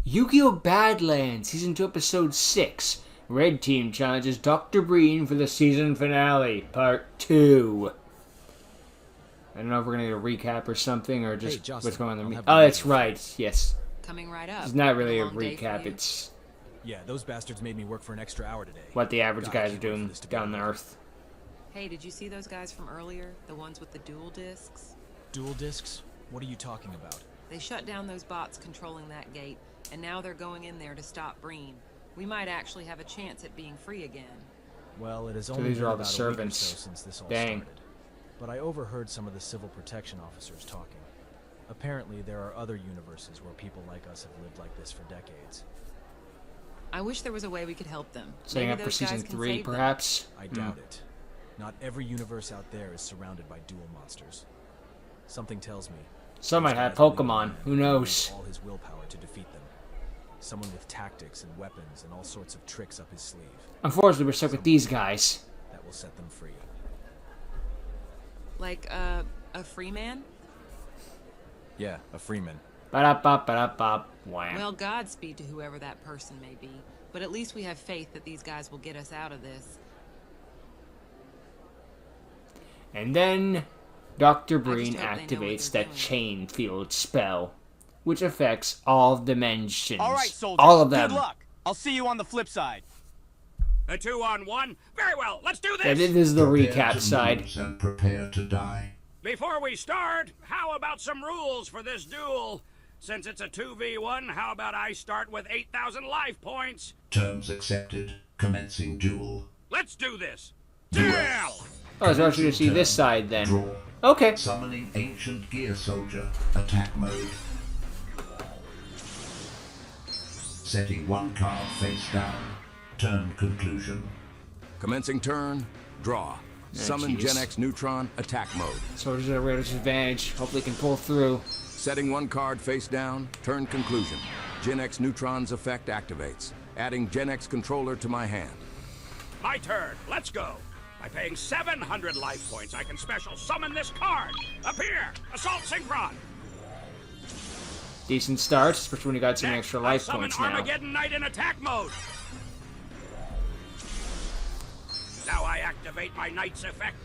Yu-Gi-Oh! Badlands, Season 2, Episode 6. Red Team challenges Dr. Breen for the season finale, Part 2. I don't know if we're going to get a recap or something, or just what's going on. Oh, that's right, yes. Coming right up. It's not really a recap, it's... Yeah, those bastards made me work for an extra hour today. what the average guys are doing down on Earth. Hey, did you see those guys from earlier? The ones with the dual discs? Dual discs? What are you talking about? They shut down those bots controlling that gate, and now they're going in there to stop Breen. We might actually have a chance at being free again. Well, it has So only these been are all about the a week or servants. so since this all Dang. started. But I overheard some of the civil protection officers talking. Apparently, there are other universes where people like us have lived like this for decades. I wish there was a way we could help them. Setting Maybe up for those guys Season can 3, save them. perhaps? I doubt it. Not every universe out there is surrounded by dual monsters. Something tells me Some might those have guys believe Pokemon, in who knows? all his willpower to defeat them. Someone with tactics and weapons and all sorts of tricks up his sleeve. Unfortunately, we're stuck with these guys. That will set them free. Like, a free man? Yeah, a freeman. Ba-da-bop, ba-da-bop, wham. Well, Godspeed to whoever that person may be. But at least we have faith that these guys will get us out of this. And then Dr. I Breen just hope they know what activates they're that doing. chain field spell, which affects all dimensions. All right, soldiers. All of them. Good luck. I'll see you on the flip side. A 2-on-1? Very well, let's do Yeah, this! this is the Prepare recap to side. lose and prepare to die. Before we start, how about some rules for this duel? Since it's a 2v1, how about I start with 8,000 life points? Terms accepted. Commencing duel. Let's do this! Duel. Duel! Oh, so I should see this side then. Draw. Okay. Summoning ancient gear soldier. Attack mode. Setting one card face down. Turn conclusion. Commencing turn, draw. Summon jeez. Gen X Neutron, attack mode. Soldiers at a rare disadvantage. Hopefully can pull through. Setting one card face down, turn conclusion. Gen X Neutron's effect activates. Adding Gen X controller to my hand. My turn, let's go! By paying 700 life points, I can special summon this card! Appear! Assault Synchron! Decent start, especially when you got some Next, extra I life summon points now. Armageddon Knight in attack mode! Now I activate my Knight's effect.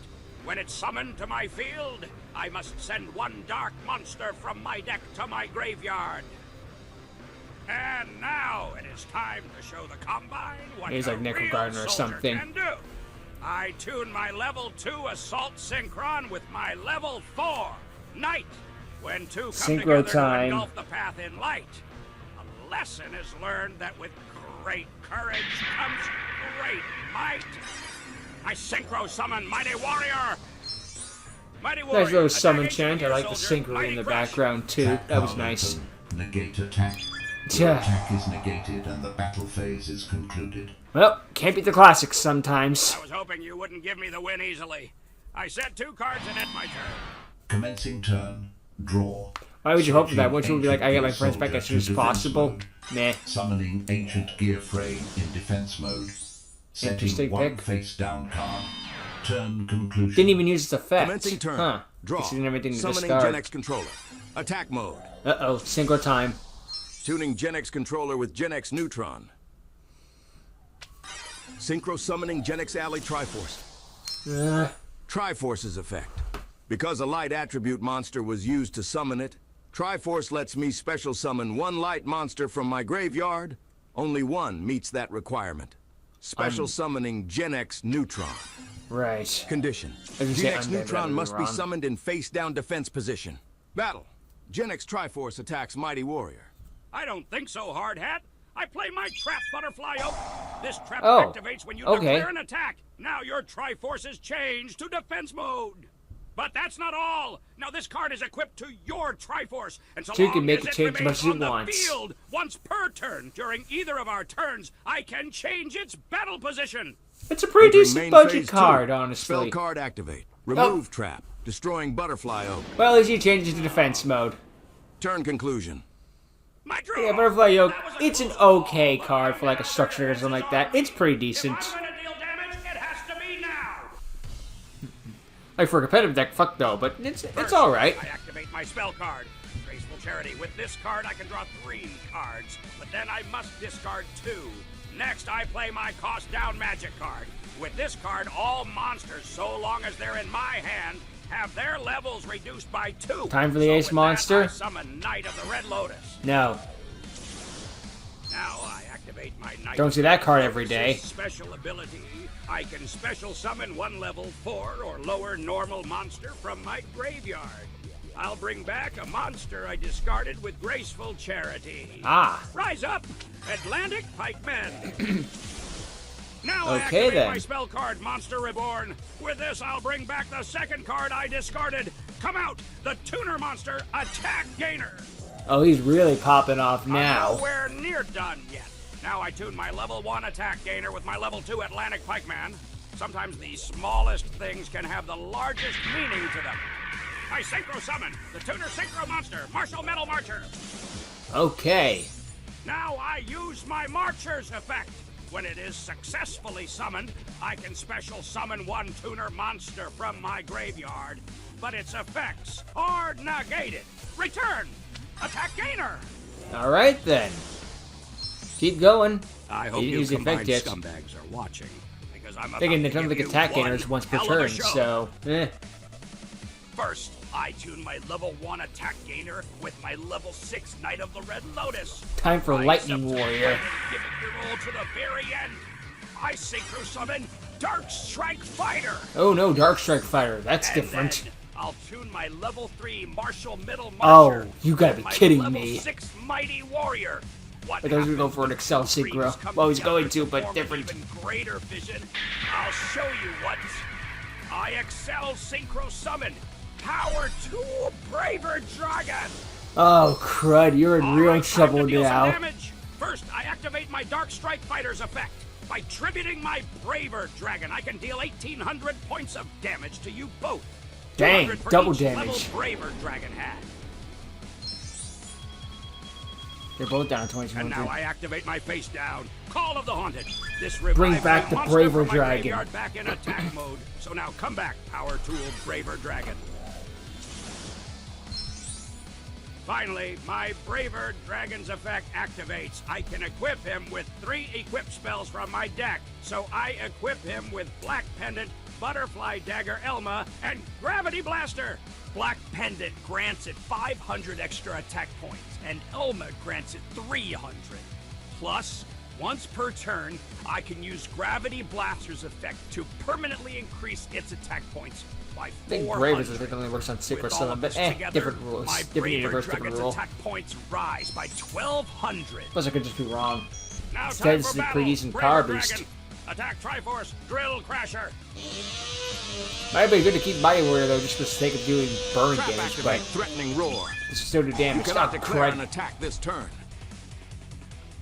When it's summoned to my field, I must send one dark monster from my deck to my graveyard. And now it is time to show the Combine what He's a like Nickel real Gardner or soldier something. can do. I tune my level 2 Assault Synchron with my level 4 Knight. When two come Synchro together time. to engulf the path in light, a lesson is learned that with great courage comes great might. I synchro summon Mighty Warrior. Mighty Warrior. Nice little summon attack chant. I engineer like the soldier, synchro Mighty in the Crush. background too. Attack That was card nice. open. Negate attack. Your Yeah. attack is negated and the battle phase is concluded. Well, can't beat the classics sometimes. I was hoping you wouldn't give me the win easily. I set 2 cards and end my turn. Commencing turn. Draw. Why would you hope for that? Searching Wouldn't you be like, I get my ancient friends back gear as soon as soldier to possible? defense mode. Meh. Summoning ancient gear frame in defense mode. Interesting Setting one pick. face down card. Turn conclusion. Didn't even use its effect. Commencing turn, Huh. draw. Guess he didn't have anything to Summoning discard. Gen X controller, attack mode. Uh-oh, synchro time. Tuning Gen X controller with Gen X Neutron. Synchro summoning Gen X Ally Triforce. Triforce's effect. Because a light attribute monster was used to summon it, Triforce lets me special summon one light monster from my graveyard. Only one meets that requirement. Special summoning Gen X Neutron. Right. Condition. I was gonna say Gen X undead, but I Neutron was must be wrong. summoned in face-down defense position. Battle. Gen X Triforce attacks Mighty Warrior. I don't think so, Hard Hat. I play my trap Butterfly Oak. This trap Oh, activates when you okay. declare an attack. Now your Triforce is changed to defense mode. But that's not all. Now this card is equipped to your Triforce, and so, So you long can make as it it change as much remains as it on the wants. field once per turn during either of our turns, I can change its battle position. It's a pretty Entering decent main budget phase card, 2. honestly. Spell card activate. Remove trap. Destroying Butterfly Oak. Well, at least you changed it to defense mode. Turn conclusion. My draw. Yeah, Butterfly Yoke, That was a it's an close okay call, card but for like a structure or something like that. It's pretty decent. If I'm gonna deal damage, it has to be now. Like for a competitive deck, fuck no, but it's First, alright. I activate my spell card. Graceful Charity. With this card, I can draw 3 cards, but then I must discard 2. Next, I play my cost-down magic card. With this card, all monsters, so long as they're in my hand, have their levels reduced by 2. Time for the ace monster? I summon Knight of the Red Lotus. No. Now I activate my Knight. Don't see that card every day. Special ability. I can special summon 1 level 4 or lower normal monster from my graveyard. I'll bring back a monster I discarded with graceful charity. Ah. Rise up, Atlantic Pikemen. Now I Okay, activate then. my spell card, Monster Reborn. With this, I'll bring back the second card I discarded. Come out, the Tuner Monster Attack Gainer. Oh, he's really popping off I'm now. nowhere near done yet. Now I tune my level 1 attack gainer with my level 2 Atlantic Pikeman. Sometimes the smallest things can have the largest meaning to them. I synchro summon the Tuner Synchro Monster, Martial Metal Marcher. Okay. Now I use my Marcher's effect. When it is successfully summoned, I can special summon 1 Tuner Monster from my graveyard, but its effects are negated. Return! Attack Gainer! Alright then. Keep going. I hope He you used the combined effect yet. scumbags are watching, because I'm about Thinking to they don't give think you attack one gainers once per hell of a turn, show. so First, I tune my level 1 attack gainer with my level 6 Knight of the Red Lotus. time for I Lightning subtract Warrior. and give it your roll to the very end. I synchro summon Dark Strike Fighter. Oh no, Dark Strike Fighter. That's And different. then I'll tune my level 3 Martial Middle Oh, Marcher. you gotta with be my kidding level me. 6 Mighty Warrior. What I thought he was gonna go happens for an when Excel the dreams synchro. come Well, he's together going to, but form an different. Even greater vision. I'll show you what. I Excel Synchro Summon Power Tool Braver Dragon. Oh crud, you're in All real right, time trouble to deal some now. damage. First, I activate my Dark Strike Fighter's effect. By tributing my Braver Dragon, I can deal 1,800 points of damage to you both. Dang, 200 for double each damage. level Braver Dragon had. They're both down And 2200. now I activate my face down. Call of the Haunted. This Bring revives back my the monster Braver from my Dragon. graveyard back in attack mode. So now come back, Power Tool Braver Dragon. Finally, my Braver Dragon's effect activates. I can equip him with 3 equip spells from my deck. So I equip him with Black Pendant, Butterfly Dagger Elma, and Gravity Blaster. Black Pendant grants it 500 extra attack points, and Elma grants it 300. Plus, once per turn, I can use Gravity Blaster's effect to permanently increase its attack points by 400. I think Bravers I think only works on Secret With all Summon, of but this together, different rules. My Different Braver universe, different Dragon's rule. attack points rise by 1,200. Plus I could just be wrong. Now Instead, time this for is a battle. pretty decent Braver car Dragon. boost. Attack Triforce, Drill Crasher. Might be good to keep Mighty Warrior though, just for the sake of doing burn Trap damage, activate but threatening roar. this is still do You damage. cannot Oh, declare an crud. attack this turn.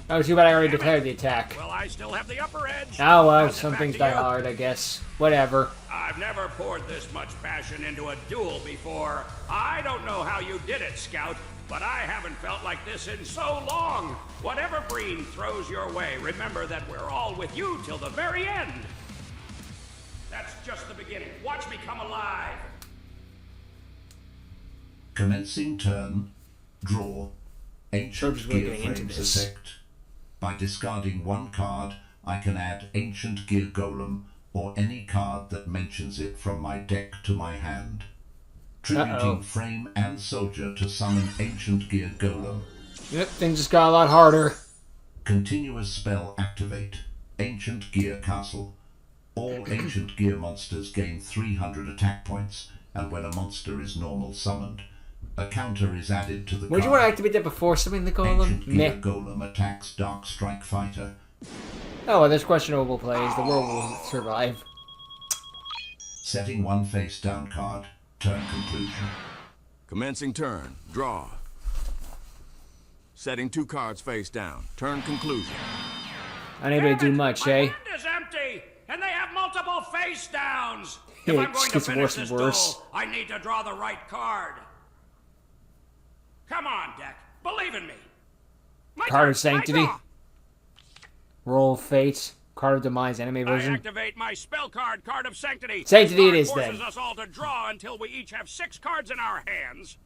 Oh, too bad I already declared the attack. Well, I still have the upper edge. Oh well, Pass it some back things to die you. hard, I guess. Whatever. I've never poured this much passion into a duel before. I don't know how you did it, Scout, but I haven't felt like this in so long. Whatever Breen throws your way, remember that we're all with you till the very end. That's just the beginning. Watch me come alive. Commencing turn. Draw. Ancient Just really Gear getting into Frames this. effect. By discarding 1 card, I can add Ancient Gear Golem or any card that mentions it from my deck to my hand. Tributing Frame and Soldier to summon Ancient Gear Golem. Yep, things just got a lot harder. Continuous spell activate. Ancient Gear Castle. All Ancient Gear monsters gain 300 attack points, and when a monster is normal summoned, a counter is added to the Would you card. want to activate that before summoning the Golem? Ancient Gear Meh. Golem attacks Dark Strike Fighter. Oh, well, there's questionable plays. The world will survive. Setting 1 face down card. Turn conclusion. Commencing turn. Draw. Setting 2 cards face down. Turn conclusion. Unable to do much, My eh? hand is empty, and they have multiple face downs. Yeah, If it I'm going just to gets finish worse and this worse. duel, I need to draw the right card. Come on, Deck. Believe in me. My Card turn. of Sanctity. I draw. Roll of Fate. Card of Demise, anime I version. activate my spell card, Card of Sanctity. Sanctity This it is, card then. forces us all to draw until we each have 6 cards in our hands.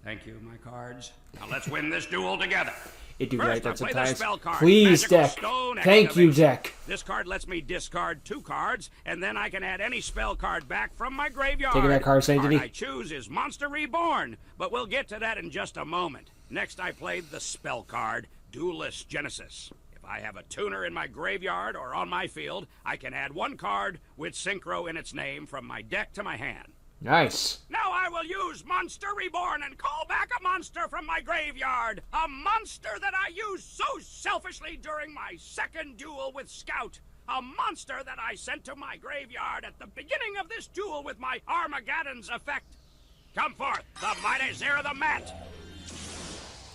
Thank you, my cards. Now let's win this duel together. It do First, like that I play the sometimes. spell card, Please, Magical deck. Stone Thank you, Activation. deck. This card lets me discard 2 cards, and then I can add any spell card back from my graveyard. Taking that card, The card Sanctity. I choose is Monster Reborn, but we'll get to that in just a moment. Next, I played the spell card, Duelist Genesis. If I have a tuner in my graveyard or on my field, I can add 1 card with Synchro in its name from my deck to my hand. Nice. Now I will use Monster Reborn and call back a monster from my graveyard. A monster that I used so selfishly during my second duel with Scout. A monster that I sent to my graveyard at the beginning of this duel with my Armageddon's effect. Come forth, the mighty Zera the Mat.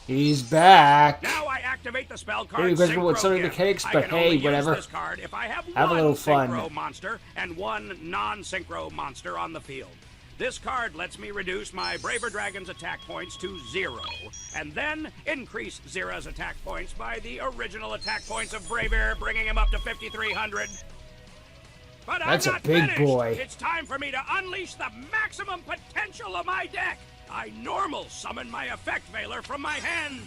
He's back. Now I activate the spell card. Pretty questionable with Synchro some of the Gift. mechanics, I but can hey, only use whatever. this card if I have a one little fun. Synchro monster and 1 non-Synchro monster on the field. This card lets me reduce my Braver Dragon's attack points to 0, and then increase Zera's attack points by the original attack points of Braver, bringing him up to 5,300. But That's a I'm not big finished. boy. It's time for me to unleash the maximum potential of my deck. I normal summon my Effect Veiler from my hand.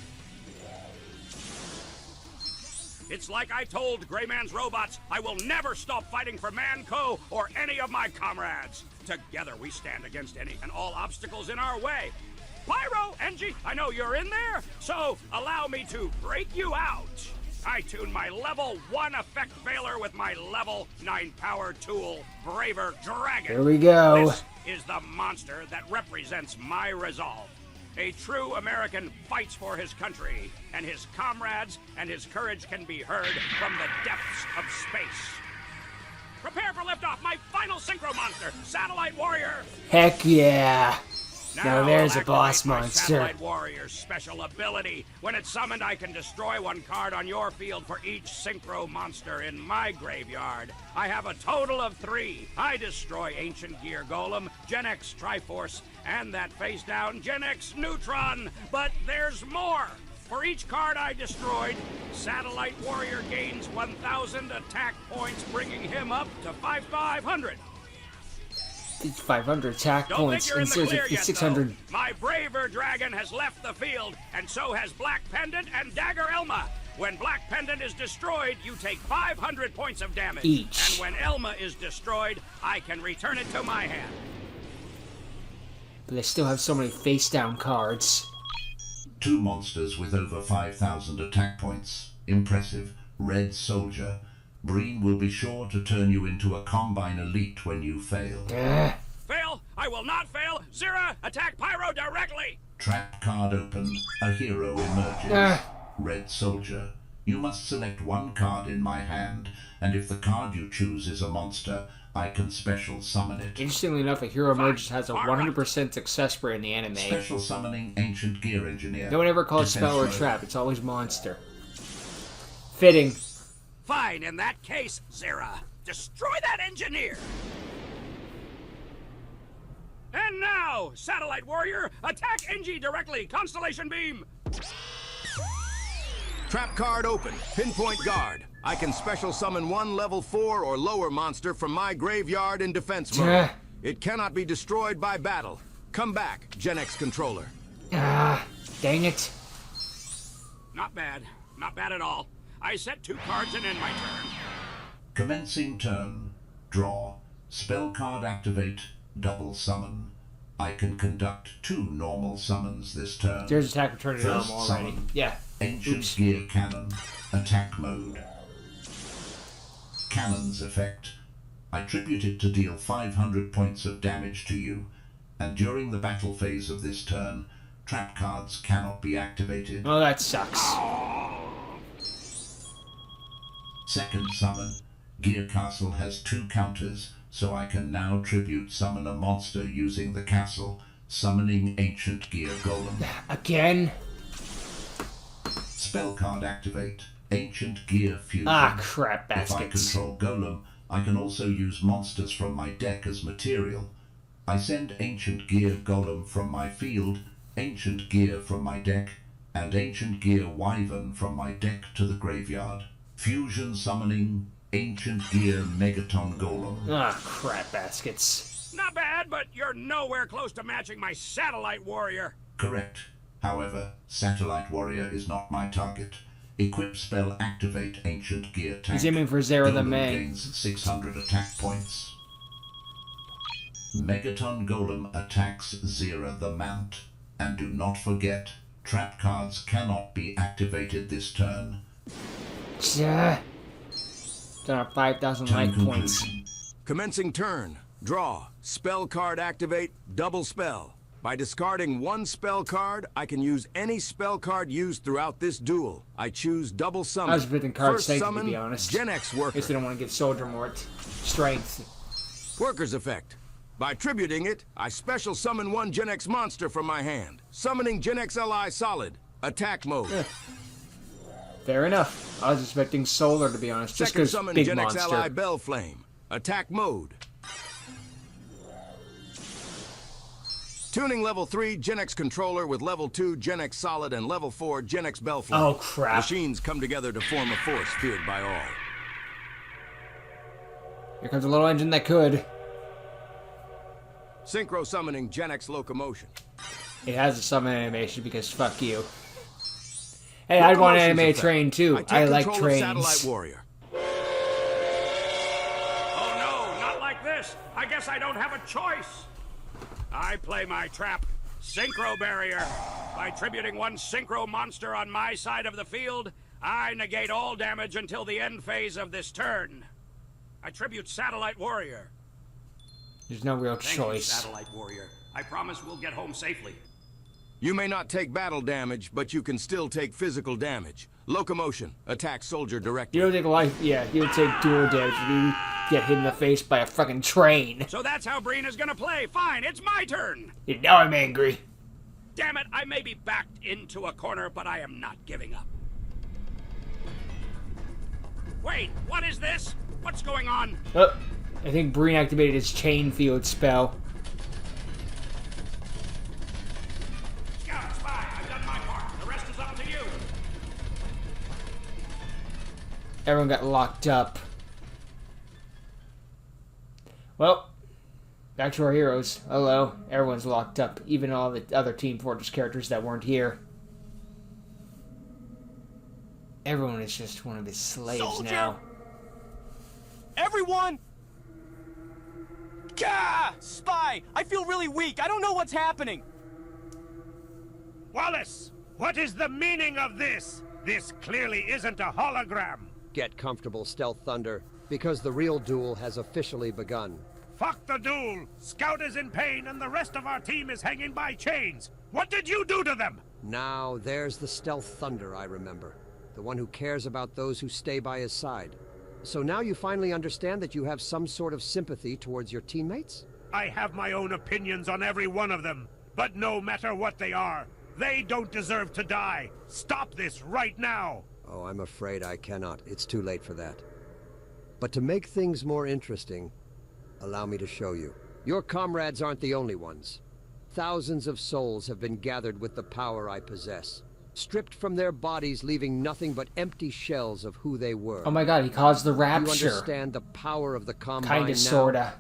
It's like I told Greyman's robots, I will never stop fighting for Manco or any of my comrades. Together we stand against any and all obstacles in our way. Pyro, Engie, I know you're in there, so allow me to break you out. I tune my level 1 Effect Veiler with my level 9 power tool, Braver Dragon. Here we go. This is the monster that represents my resolve. A true American fights for his country and his comrades, and his courage can be heard from the depths of space. Prepare for liftoff, my final Synchro monster, Satellite Warrior. Heck yeah. Now there's I'll a boss activate my monster. Satellite Warrior's special ability. When it's summoned, I can destroy 1 card on your field for each Synchro monster in my graveyard. I have a total of 3. I destroy Ancient Gear Golem, Gen X Triforce, and that face-down Gen X Neutron. But there's more. For each card I destroyed, Satellite Warrior gains 1,000 attack points, bringing him up to 5,500. 500 attack Don't points think you're in the instead of clear yet, 5,600. though. My Braver Dragon has left the field, and so has Black Pendant and Dagger Elma. When Black Pendant is destroyed, you take 500 points of damage. Each. And when Elma is destroyed, I can return it to my hand. But they still have so many face-down cards. 2 monsters with over 5,000 attack points. Impressive. Red Soldier. Breen will be sure to turn you into a Combine Elite when you fail. Fail? I will not fail. Zera, attack Pyro directly. Trap card open. A hero emerges. Red Soldier. You must select 1 card in my hand, and if the card you choose is a monster, I can special summon it. Interestingly enough, a hero emerges has a 100% success rate in the anime. Special summoning Ancient Gear Engineer. No one ever calls Defense spell or mode. trap. It's always monster. Fitting. Fine, in that case, Zera. Destroy that engineer! And now, Satellite Warrior, attack Engie directly! Constellation Beam! Trap card open. Pinpoint guard. I can special summon 1 level 4 or lower monster from my graveyard in defense mode. It cannot be destroyed by battle. Come back, Gen X controller. Dang it. Not bad. Not bad at all. I set 2 cards and end my turn. Commencing turn. Draw. Spell card activate. Double summon. I can conduct 2 normal summons this turn. There's attack return to First normal already. summon. Yeah. Ancient Oops. Gear Cannon. Attack mode. Cannon's effect. I tribute it to deal 500 points of damage to you, and during the battle phase of this turn, trap cards cannot be activated. Oh, that sucks. Second summon. Gear Castle has 2 counters, so I can now tribute summon a monster using the castle, summoning Ancient Gear Golem. Again? Spell card activate. Ancient Gear Fusion. Ah, crap If I baskets. control Golem, I can also use monsters from my deck as material. I send Ancient Gear Golem from my field, Ancient Gear from my deck, and Ancient Gear Wyvern from my deck to the graveyard. Fusion summoning Ancient Gear Megaton Golem. Ah, crap baskets. Not bad, but you're nowhere close to matching my Satellite Warrior. Correct. However, Satellite Warrior is not my target. Equip spell activate Ancient Gear Tank. He's aiming for Zero the Golem May. gains 600 attack points. Megaton Golem attacks Zera the Mount. And do not forget, trap cards cannot be activated this turn. Don't have 5,000 Turn life points. conclusion. Commencing turn. Draw. Spell card activate. Double spell. By discarding one spell card, I can use any spell card used throughout this duel. I choose double summon. I was picking card First safety, to summon, be honest. Gen X I Worker. guess they don't want to give Soldier more strength. Worker's effect. By tributing it, I special summon one Gen X monster from my hand. Summoning Gen X Ally Solid. Attack mode. Fair enough. I was expecting Solar, to be honest, just Second because summon big Gen X monster. Ally Bellflame. Attack mode. Tuning level 3 Gen X Controller with level 2 Gen X Solid and level 4 Gen X Bellflame. Oh, crap. Machines come together to form a force feared by all. Here comes a little engine that could. Synchro summoning Gen X Locomotion. It has a summon animation because fuck you. Hey, I'd want Locomotion's anime effect. train too. take I like control of Satellite trains. Warrior. Oh no, not like this. I guess I don't have a choice. I play my trap, Synchro Barrier. By tributing one Synchro monster on my side of the field, I negate all damage until the end phase of this turn. I tribute Satellite Warrior. There's no real Thank you, choice. Satellite Warrior. I promise we'll get home safely. You may not take battle damage, but you can still take physical damage. Locomotion. Attack soldier directly. You don't take life. Yeah, you don't take dual damage if you get hit in the face by a fucking train. So that's how Breen is gonna play. Fine, it's my turn. Now I'm angry. Damn it, I may be backed into a corner, but I am not giving up. Wait, what is this? What's going on? Oh, I think Breen activated his chain field spell. Scout, spy, I've done my part. The rest is up to you. Everyone got locked up. Well, back to our heroes. Hello. Everyone's locked up. Even all the other Team Fortress characters that weren't here. Everyone is just one of his slaves Soldier! now. Everyone! Gah! Spy! I feel really weak. I don't know what's happening. Wallace, what is the meaning of this? This clearly isn't a hologram. Get comfortable, Stealth Thunder, because the real duel has officially begun. Fuck the duel. Scout is in pain and the rest of our team is hanging by chains. What did you do to them? Now, there's the Stealth Thunder I remember. The one who cares about those who stay by his side. So now you finally understand that you have some sort of sympathy towards your teammates? I have my own opinions on every one of them. But no matter what they are, they don't deserve to die. Stop this right now. Oh, I'm afraid I cannot. It's too late for that. But to make things more interesting, allow me to show you. Your comrades aren't the only ones. Thousands of souls have been gathered with the power I possess. Stripped from their bodies, leaving nothing but empty shells of who they were. Oh my god, he caused the You rapture. understand the power of the Combine Kinda, now? sorta.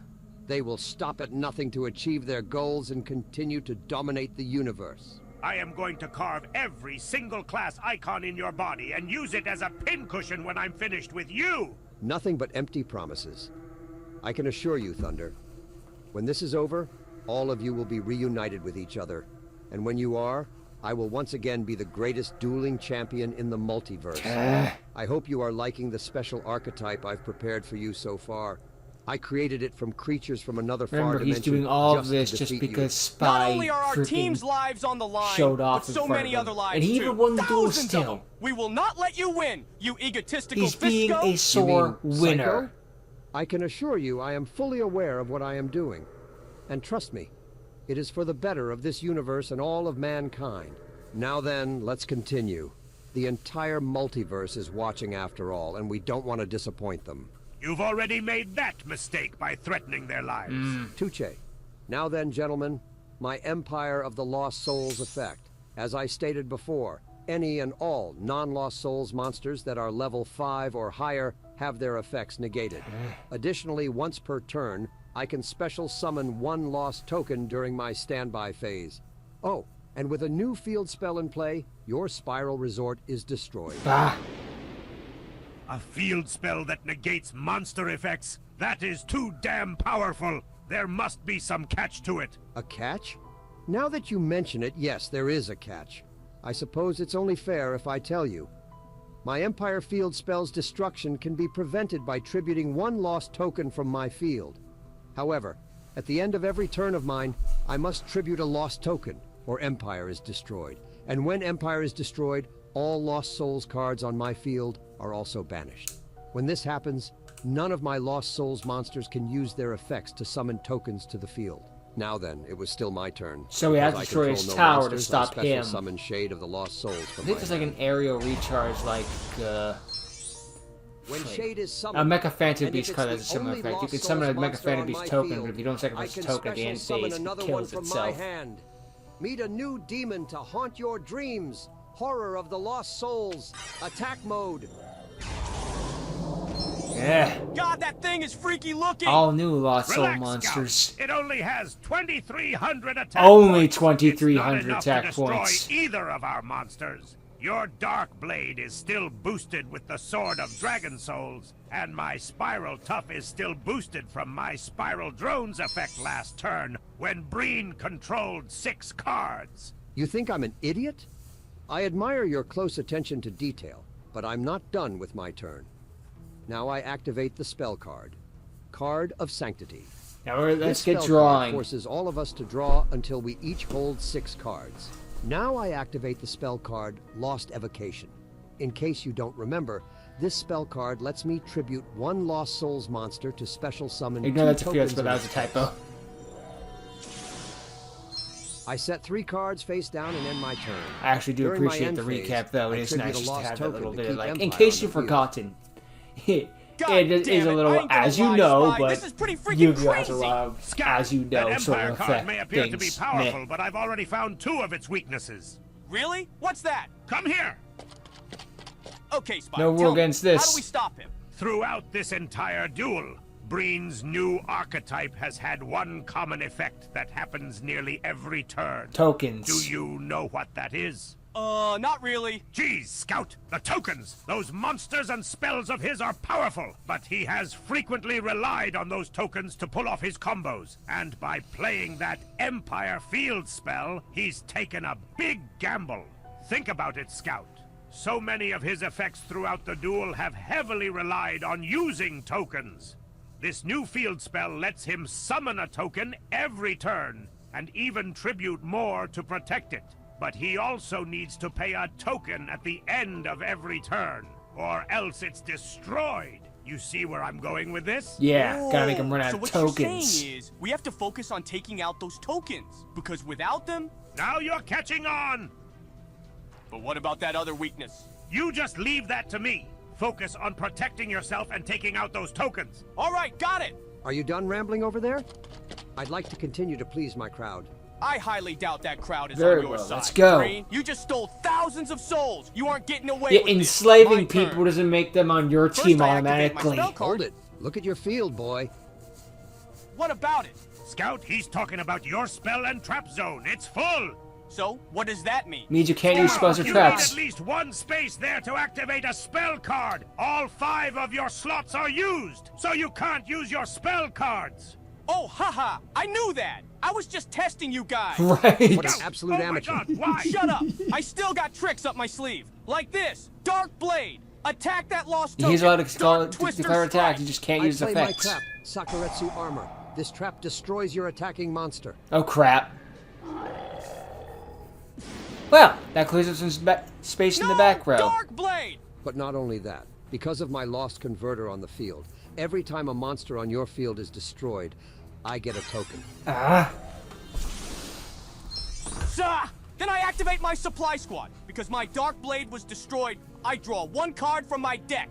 They will stop at nothing to achieve their goals and continue to dominate the universe. I am going to carve every single class icon in your body and use it as a pincushion when I'm finished with you. Nothing but empty promises. I can assure you, Thunder, when this is over, all of you will be reunited with each other. And when you are, I will once again be the greatest dueling champion in the multiverse. I hope you are liking the special archetype I've prepared for you so far. I created it from creatures from another far Remember, dimension. he's doing all just of this to just defeat because you. Spy Not only are our freaking team's lives on the line, showed off but in so front many of other him. lives And he too. even won the duel Thousands of still. them. We will not let you win, you egotistical He's being fisco. a sore You mean winner. Psycho? I can assure you I am fully aware of what I am doing. And trust me, it is for the better of this universe and all of mankind. Now then, let's continue. The entire multiverse is watching after all, and we don't want to disappoint them. You've already made that mistake by threatening their lives. Tuche. Now then, gentlemen, my Empire of the Lost Souls effect. As I stated before, any and all non-Lost Souls monsters that are level 5 or higher have their effects negated. Additionally, once per turn, I can special summon one lost token during my standby phase. Oh, And with a new field spell in play, your Spiral Resort is destroyed. Ah. A field spell that negates monster effects? That is too damn powerful. There must be some catch to it. A catch? Now that you mention it, yes, there is a catch. I suppose it's only fair if I tell you. My Empire field spell's destruction can be prevented by tributing one lost token from my field. However, at the end of every turn of mine, I must tribute a lost token, or Empire is destroyed. And when Empire is destroyed, all Lost Souls cards on my field are also banished. When this happens, none of my Lost Souls monsters can use their effects to summon tokens to the field. Now then, it was still my turn. So we have to destroy his tower to stop him. Summon Shade of the Lost Souls from I think there's like an aerial recharge, like when Shade is summoned, a Mecha Phantom Beast card has a similar effect. You can summon a Mecha Phantom Beast token, but if you don't sacrifice the token at the end phase, it kills itself. Meet a new demon to haunt your dreams. Horror of the Lost Souls. Attack mode. Yeah. God, that thing is freaky looking. All new Lost Soul Relax, monsters. Scout. It only has 2,300 attack Only points. 2,300 It's attack not enough to points. destroy either of our monsters. Your Dark Blade is still boosted with the Sword of Dragon Souls, and my Spiral Tough is still boosted from my Spiral Drones effect last turn, when Breen controlled 6 cards. You think I'm an idiot? I admire your close attention to detail, but I'm not done with my turn. Now I activate the spell card. Card of Sanctity. Now let's This get spell drawing. card forces all of us to draw until we each hold 6 cards. Now I activate the spell card Lost Evocation. In case you don't remember, this spell card lets me tribute one Lost Souls monster to special summon Ignore 2 that's a field tokens spell, in that was a its typo. effect. I set 3 cards face down and end my turn. I actually do During my appreciate end the phase, recap, though. It I is tribute nice a just to lost have that token little to bit of, keep like, in Empire case on you've the field. forgotten. God It is damn a it, little, I ain't gonna as you lie, know, Spy. but This is pretty freaking Yu-Gi-Oh has a crazy. lot of, Scout, as you know, that sort Empire of card effect may appear to be things. powerful, Meh. but I've already found 2 of its weaknesses. Really? What's that? Come here! Okay, Spy. No rule tell me, against this. How do we stop him? Throughout this entire duel, Breen's new archetype has had one common effect that happens nearly every turn. Tokens. Do you know what that is? Not really. Geez, Scout, the tokens! Those monsters and spells of his are powerful, but he has frequently relied on those tokens to pull off his combos. And by playing that Empire field spell, he's taken a big gamble. Think about it, Scout. So many of his effects throughout the duel have heavily relied on using tokens. This new field spell lets him summon a token every turn, and even tribute more to protect it. But he also needs to pay a token at the end of every turn, or else it's destroyed. You see where I'm going with this? Yeah, gotta make him run out So of what tokens. you're saying is, we have to focus on taking out those tokens, because without them... Now you're catching on! But what about that other weakness? You just leave that to me. Focus on protecting yourself and taking out those tokens. All right, got it! Are you done rambling over there? I'd like to continue to please my crowd. I highly doubt that crowd is Very on your well, side. let's go. Breen, you just stole thousands of souls. You aren't getting away Yeah, with this. enslaving My turn. people doesn't make them on your First team I activate my automatically. spell card. Hold it. Look at your field, boy. What about it? Scout, he's talking about your spell and trap zone. It's full. So, what does that mean? Means you can't use spells or You traps. need at least 1 space there to activate a spell card. All 5 of your slots are used, so you can't use your spell cards. Oh, haha! I knew that! I was just testing you guys! Right. What an absolute Oh my amateur. God, why? Shut up! I still got tricks up my sleeve. Like this. Dark Blade. Attack that lost token. He's allowed to Dark Twister declare attacks, Strike. you just can't I use play effects. my trap, Sakuretsu Armor. This trap destroys your attacking monster. Oh crap. Well, that clears up some space in the No, back row. Dark Blade! But not only that. Because of my lost converter on the field, every time a monster on your field is destroyed, I get a token. Ah. Then I activate my supply squad. Because my Dark Blade was destroyed, I draw 1 card from my deck.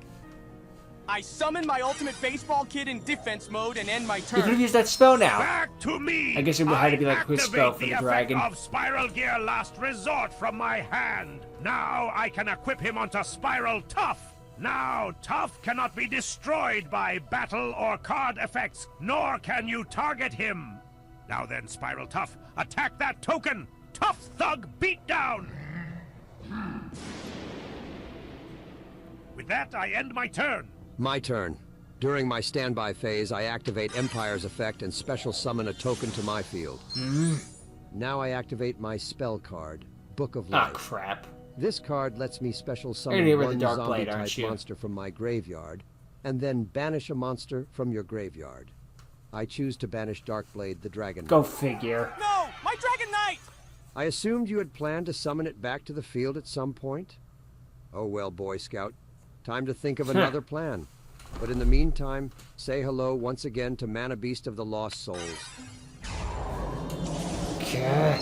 I summon my ultimate baseball kid in defense mode and end my You could have turn. used that spell now. Back to me! I guess it would have to be like a quick spell activate for the effect dragon. of Spiral Gear Last Resort from my hand. Now I can equip him onto Spiral Tough. Now, Tough cannot be destroyed by battle or card effects, nor can you target him. Now then, Spiral Tough, attack that token. Tough Thug Beatdown! With that, I end my turn. My turn. During my standby phase, I activate Empire's effect and special summon a token to my field. Now I activate my spell card, Book of Life. Ah, crap. This card lets me special You're summon gonna get rid of one the Dark Blade, zombie-type aren't you? monster from my graveyard, and then banish a monster from your graveyard. I choose to banish Darkblade the Dragon Go Knight. figure. No! My Dragon Knight! I assumed you had planned to summon it back to the field at some point. Oh well, Boy Scout. Time to think of another plan. But in the meantime, say hello once again to Mana Beast of the Lost Souls. Okay.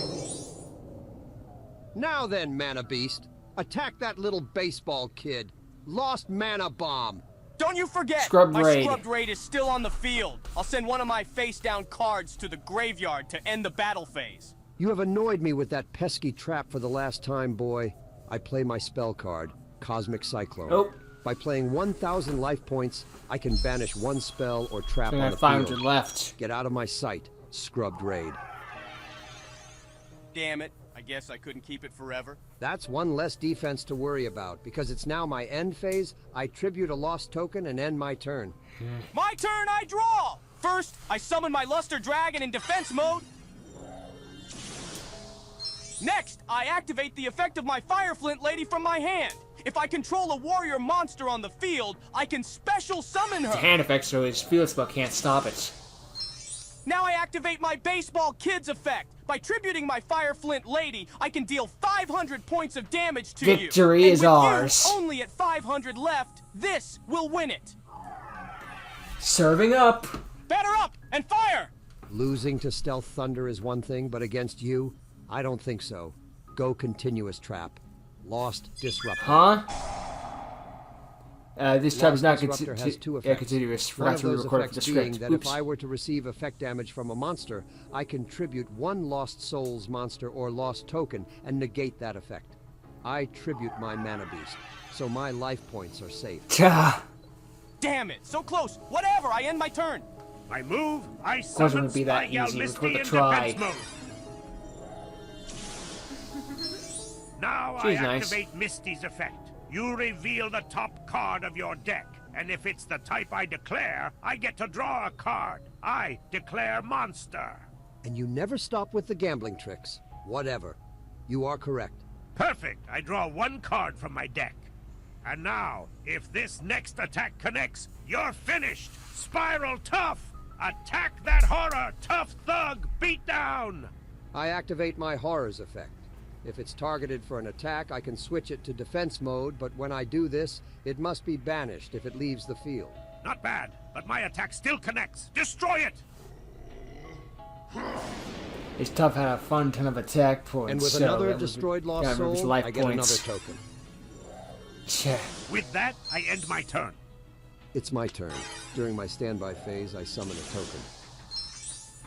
Now then, Mana Beast, attack that little baseball kid. Lost Mana Bomb. Don't you forget, Scrubbed my Raid. Scrubbed Raid is still on the field. I'll send one of my face-down cards to the graveyard to end the battle phase. You have annoyed me with that pesky trap for the last time, boy. I play my spell card, Cosmic Cyclone. Oh. By playing 1,000 life points, I can banish one spell or trap I on got the 500 field. left. Get out of my sight, Scrubbed Raid. Damn it. I guess I couldn't keep it forever. That's one less defense to worry about. Because it's now my end phase, I tribute a lost token and end my turn. My turn, I draw! First, I summon my Luster Dragon in defense mode. Next, I activate the effect of my Fire Flint Lady from my hand. If I control a warrior monster on the field, I can special summon her. It's a hand effect, so his field spell can't stop it. Now I activate my Baseball Kids effect. By tributing my Fire Flint Lady, I can deal 500 points of damage to you. Victory And is with ours. You only at 500 left, this will win it. Serving up. Batter up and fire! Losing to Stealth Thunder is one thing, but against you, I don't think so. Go Continuous Trap. Lost Disruptor. Huh? This trap is not Disruptor has two effects. continuous. One Forgot of to those record it for effects the being script. that Oops. if I were to receive effect damage from a monster, I contribute one Lost Souls monster or Lost token and negate that effect. I tribute my Mana Beast, so my life points are safe. Tah. Damn it, so close. Whatever, I end my turn. I move, I Wasn't summon gonna be that Spy Yell easy. It was Misty worth a in try. defense mode. Now She's I nice. activate Misty's effect. You reveal the top card of your deck, and if it's the type I declare, I get to draw a card. I declare monster. And you never stop with the gambling tricks. Whatever. You are correct. Perfect. I draw one card from my deck. And now, if this next attack connects, you're finished. Spiral Tough. Attack that horror, Tough Thug, beat down. I activate my Horrors effect. If it's targeted for an attack, I can switch it to defense mode, but when I do this, it must be banished if it leaves the field. Not bad, but my attack still connects. Destroy it. This tough had a fun ton of attack points. And with so another that was- destroyed Lost yeah, remember his Soul, life I get points. another token. Tch. With that, I end my turn. It's my turn. During my standby phase, I summon a token.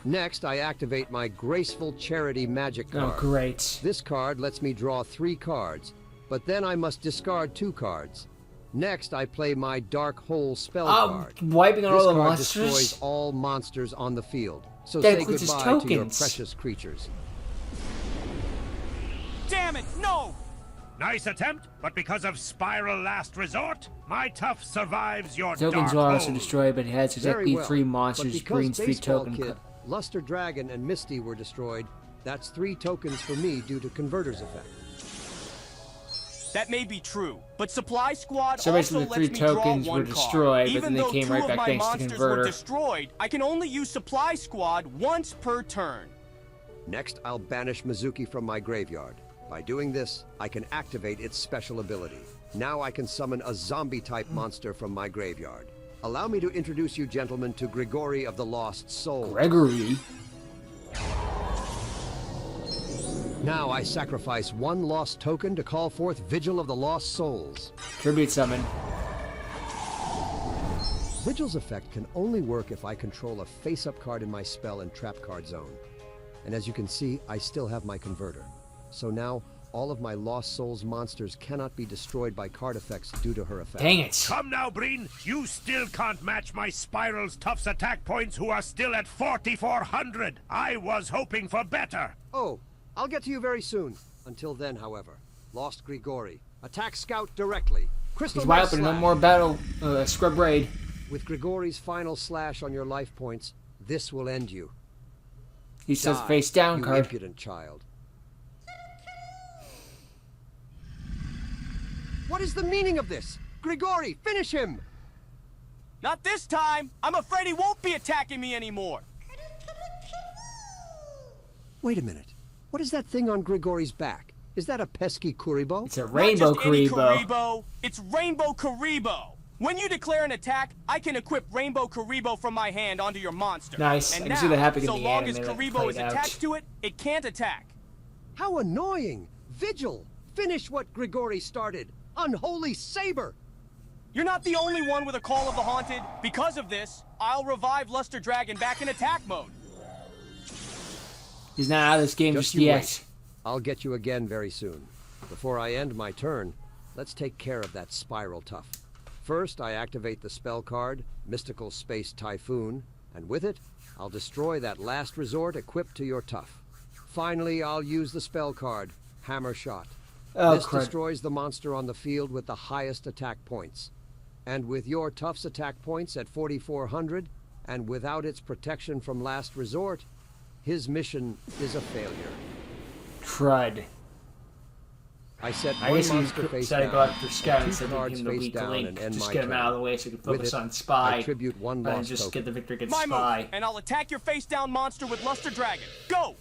Next, I activate my Graceful Charity magic Oh, card. great. This card lets me draw 3 cards, but then I must discard 2 cards. Next, I play my Dark Hole spell card. Wiping out This all the card monsters? destroys all monsters on the field. So That say includes his goodbye to your tokens. precious creatures. Damn it, no! Nice attempt, but because of Spiral Last Resort, my Tough survives your Tokens dark are also hole. destroyed, but it has Very exactly well. 3 But monsters. because Green's 3 Baseball token. Kid, Luster Dragon, and Misty were destroyed, that's 3 tokens for me due to Converter's effect. That may be true, but Supply Squad So basically also the lets 3 me draw tokens were one destroyed, card. but then they Even came though right 2 back of my thanks to monsters Converter. were destroyed, I can only use Supply Squad once per turn. Next, I'll banish Mizuki from my graveyard. By doing this, I can activate its special ability. Now I can summon a zombie-type monster from my graveyard. Allow me to introduce you gentlemen to Grigori of the Lost Soul. Gregory. Now I sacrifice 1 lost token to call forth Vigil of the Lost Souls. Tribute summon. Vigil's effect can only work if I control a face-up card in my spell and trap card zone. And as you can see, I still have my converter. So now, all of my Lost Souls monsters cannot be destroyed by card effects due to her effect. Dang it. Come now, Breen. You still can't match my Spiral's Tough's attack points, who are still at 4,400. I was hoping for better. Oh, I'll get to you very soon. Until then, however, Lost Grigori. Attack Scout directly. Crystal He's wide Mass open. No slash. more battle. Scrub raid. With Grigori's final slash on your life points, this will end you. He says Die, face down you card. impudent child. What is the meaning of this? Grigori, finish him! Not this time! I'm afraid he won't be attacking me anymore! Wait a minute. What is that thing on Grigori's back? Is that a pesky Kuribo? It's a rainbow Not just any Kuribo. Kuribo, it's Rainbow Kuribo! When you declare an attack, I can equip Rainbow Kuribo from my hand onto your monster. Nice. And I can now, see that happening in so the long anime as that Kuribo played is out. attached to it, it can't attack. How annoying! Vigil! Finish what Grigori started! Unholy Saber! You're not the only one with a Call of the Haunted. Because of this, I'll revive Luster Dragon back in attack mode. He's not out of this game Just just you yet. wait. I'll get you again very soon. Before I end my turn, let's take care of that spiral tough. First, I activate the spell card, Mystical Space Typhoon, and with it, I'll destroy that last resort equipped to your tough. Finally, I'll use the spell card, Hammer Shot. Oh, This crud. destroys the monster on the field with the highest attack points. And with your tough's attack points at 4,400, and without its protection from last resort, his mission is a failure. Crud. I set I one guess monster he face said down, go after Scout and instead two of cards him the face weak down, link. and end Just my get him turn. out of the way so he can With focus it, on Spy. I tribute one And lost just token. get the victor against My Spy. move, and I'll attack your face-down monster with Luster Dragon. Go!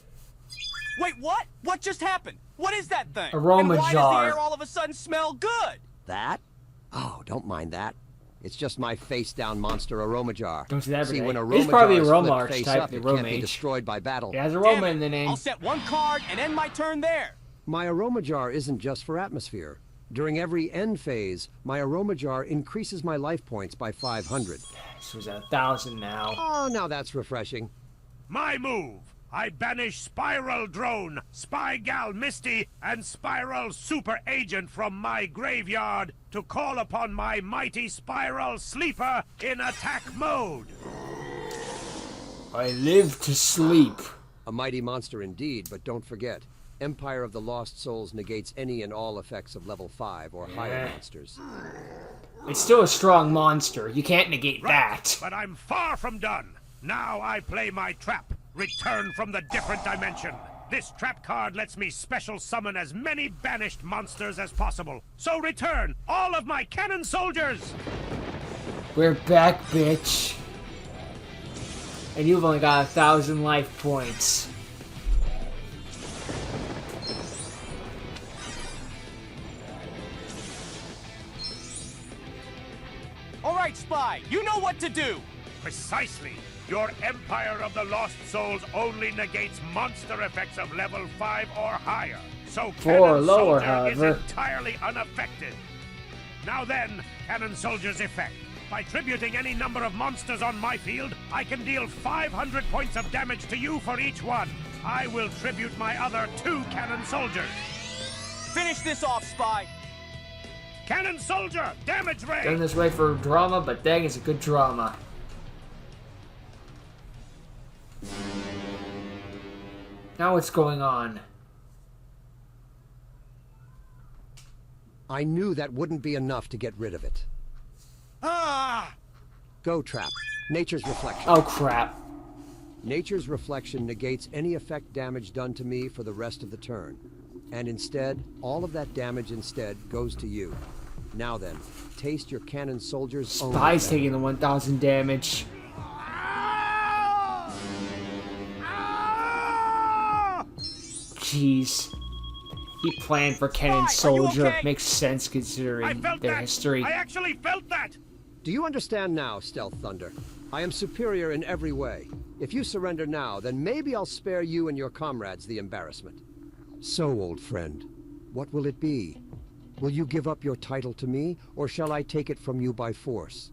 Wait, what? What just happened? What is that thing? Aroma and why jar. does the air all of a sudden smell good? That? Oh, don't mind that. It's just my face-down monster aroma jar. Don't see that every See, day. when It's aroma probably jars aroma flip archetype, face up, the it aroma can't be mage. destroyed by battle. It has Damn aroma it. in the name. I'll set one card and end my turn there. My aroma jar isn't just for atmosphere. During every end phase, my aroma jar increases my life points by 500. This was at 1,000 now. Oh, now that's refreshing. My move! I banish Spiral Drone, Spy Gal Misty, and Spiral Super Agent from my graveyard to call upon my mighty Spiral Sleeper in attack mode. I live to sleep. A mighty monster indeed, but don't forget, Empire of the Lost Souls negates any and all effects of level 5 or higher monsters. It's still a strong monster. You can't negate Right, that. but I'm far from done. Now I play my trap, Return from the Different Dimension. This trap card lets me special summon as many banished monsters as possible. So return all of my cannon soldiers! We're back, bitch. And you've only got 1,000 life points. All right, Spy, you know what to do. Precisely. Your Empire of the Lost Souls only negates monster effects of level 5 or higher. So Four Cannon lower, Soldier however. is entirely unaffected. Now then, Cannon Soldier's effect. By tributing any number of monsters on my field, I can deal 500 points of damage to you for each one. I will tribute my other 2 Cannon Soldiers. Finish this off, Spy. Cannon Soldier, damage ray! Done this way for drama, but dang, it's a good drama. Now what's going on? I knew that wouldn't be enough to get rid of it. Ah! Go, Trap. Nature's Reflection. Oh crap. Nature's Reflection negates any effect damage done to me for the rest of the turn. And instead, all of that damage instead goes to you. Now then, taste your Cannon Soldier's own Spy's effect. taking the 1,000 damage. Jeez. He planned for Cannon Spy, are you Soldier. okay? Makes sense I considering felt their that! history. I actually felt that! Do you understand now, Stealth Thunder? I am superior in every way. If you surrender now, then maybe I'll spare you and your comrades the embarrassment. So, old friend, what will it be? Will you give up your title to me, or shall I take it from you by force?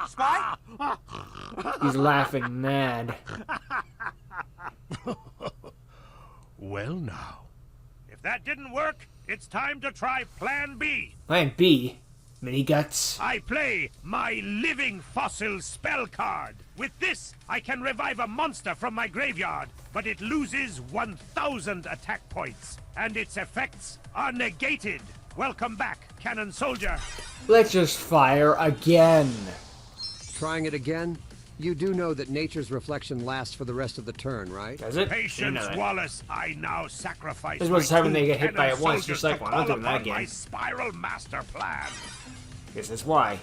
Spy? He's laughing mad. Well now, if that didn't work, it's time to try Plan B. Plan B. Mini guts. I play my living fossil spell card. With this, I can revive a monster from my graveyard, but it loses 1,000 attack points, and its effects are negated. Welcome back, Cannon Soldier. Let's just fire again. Trying it again? You do know that nature's reflection lasts for the rest of the turn, right? Does it? Patience, Wallace. I now sacrifice. This was my when they get hit by Cannon it once, Soldiers just like, to well, I'm not call doing that upon again. My spiral master plan. Guess that's why.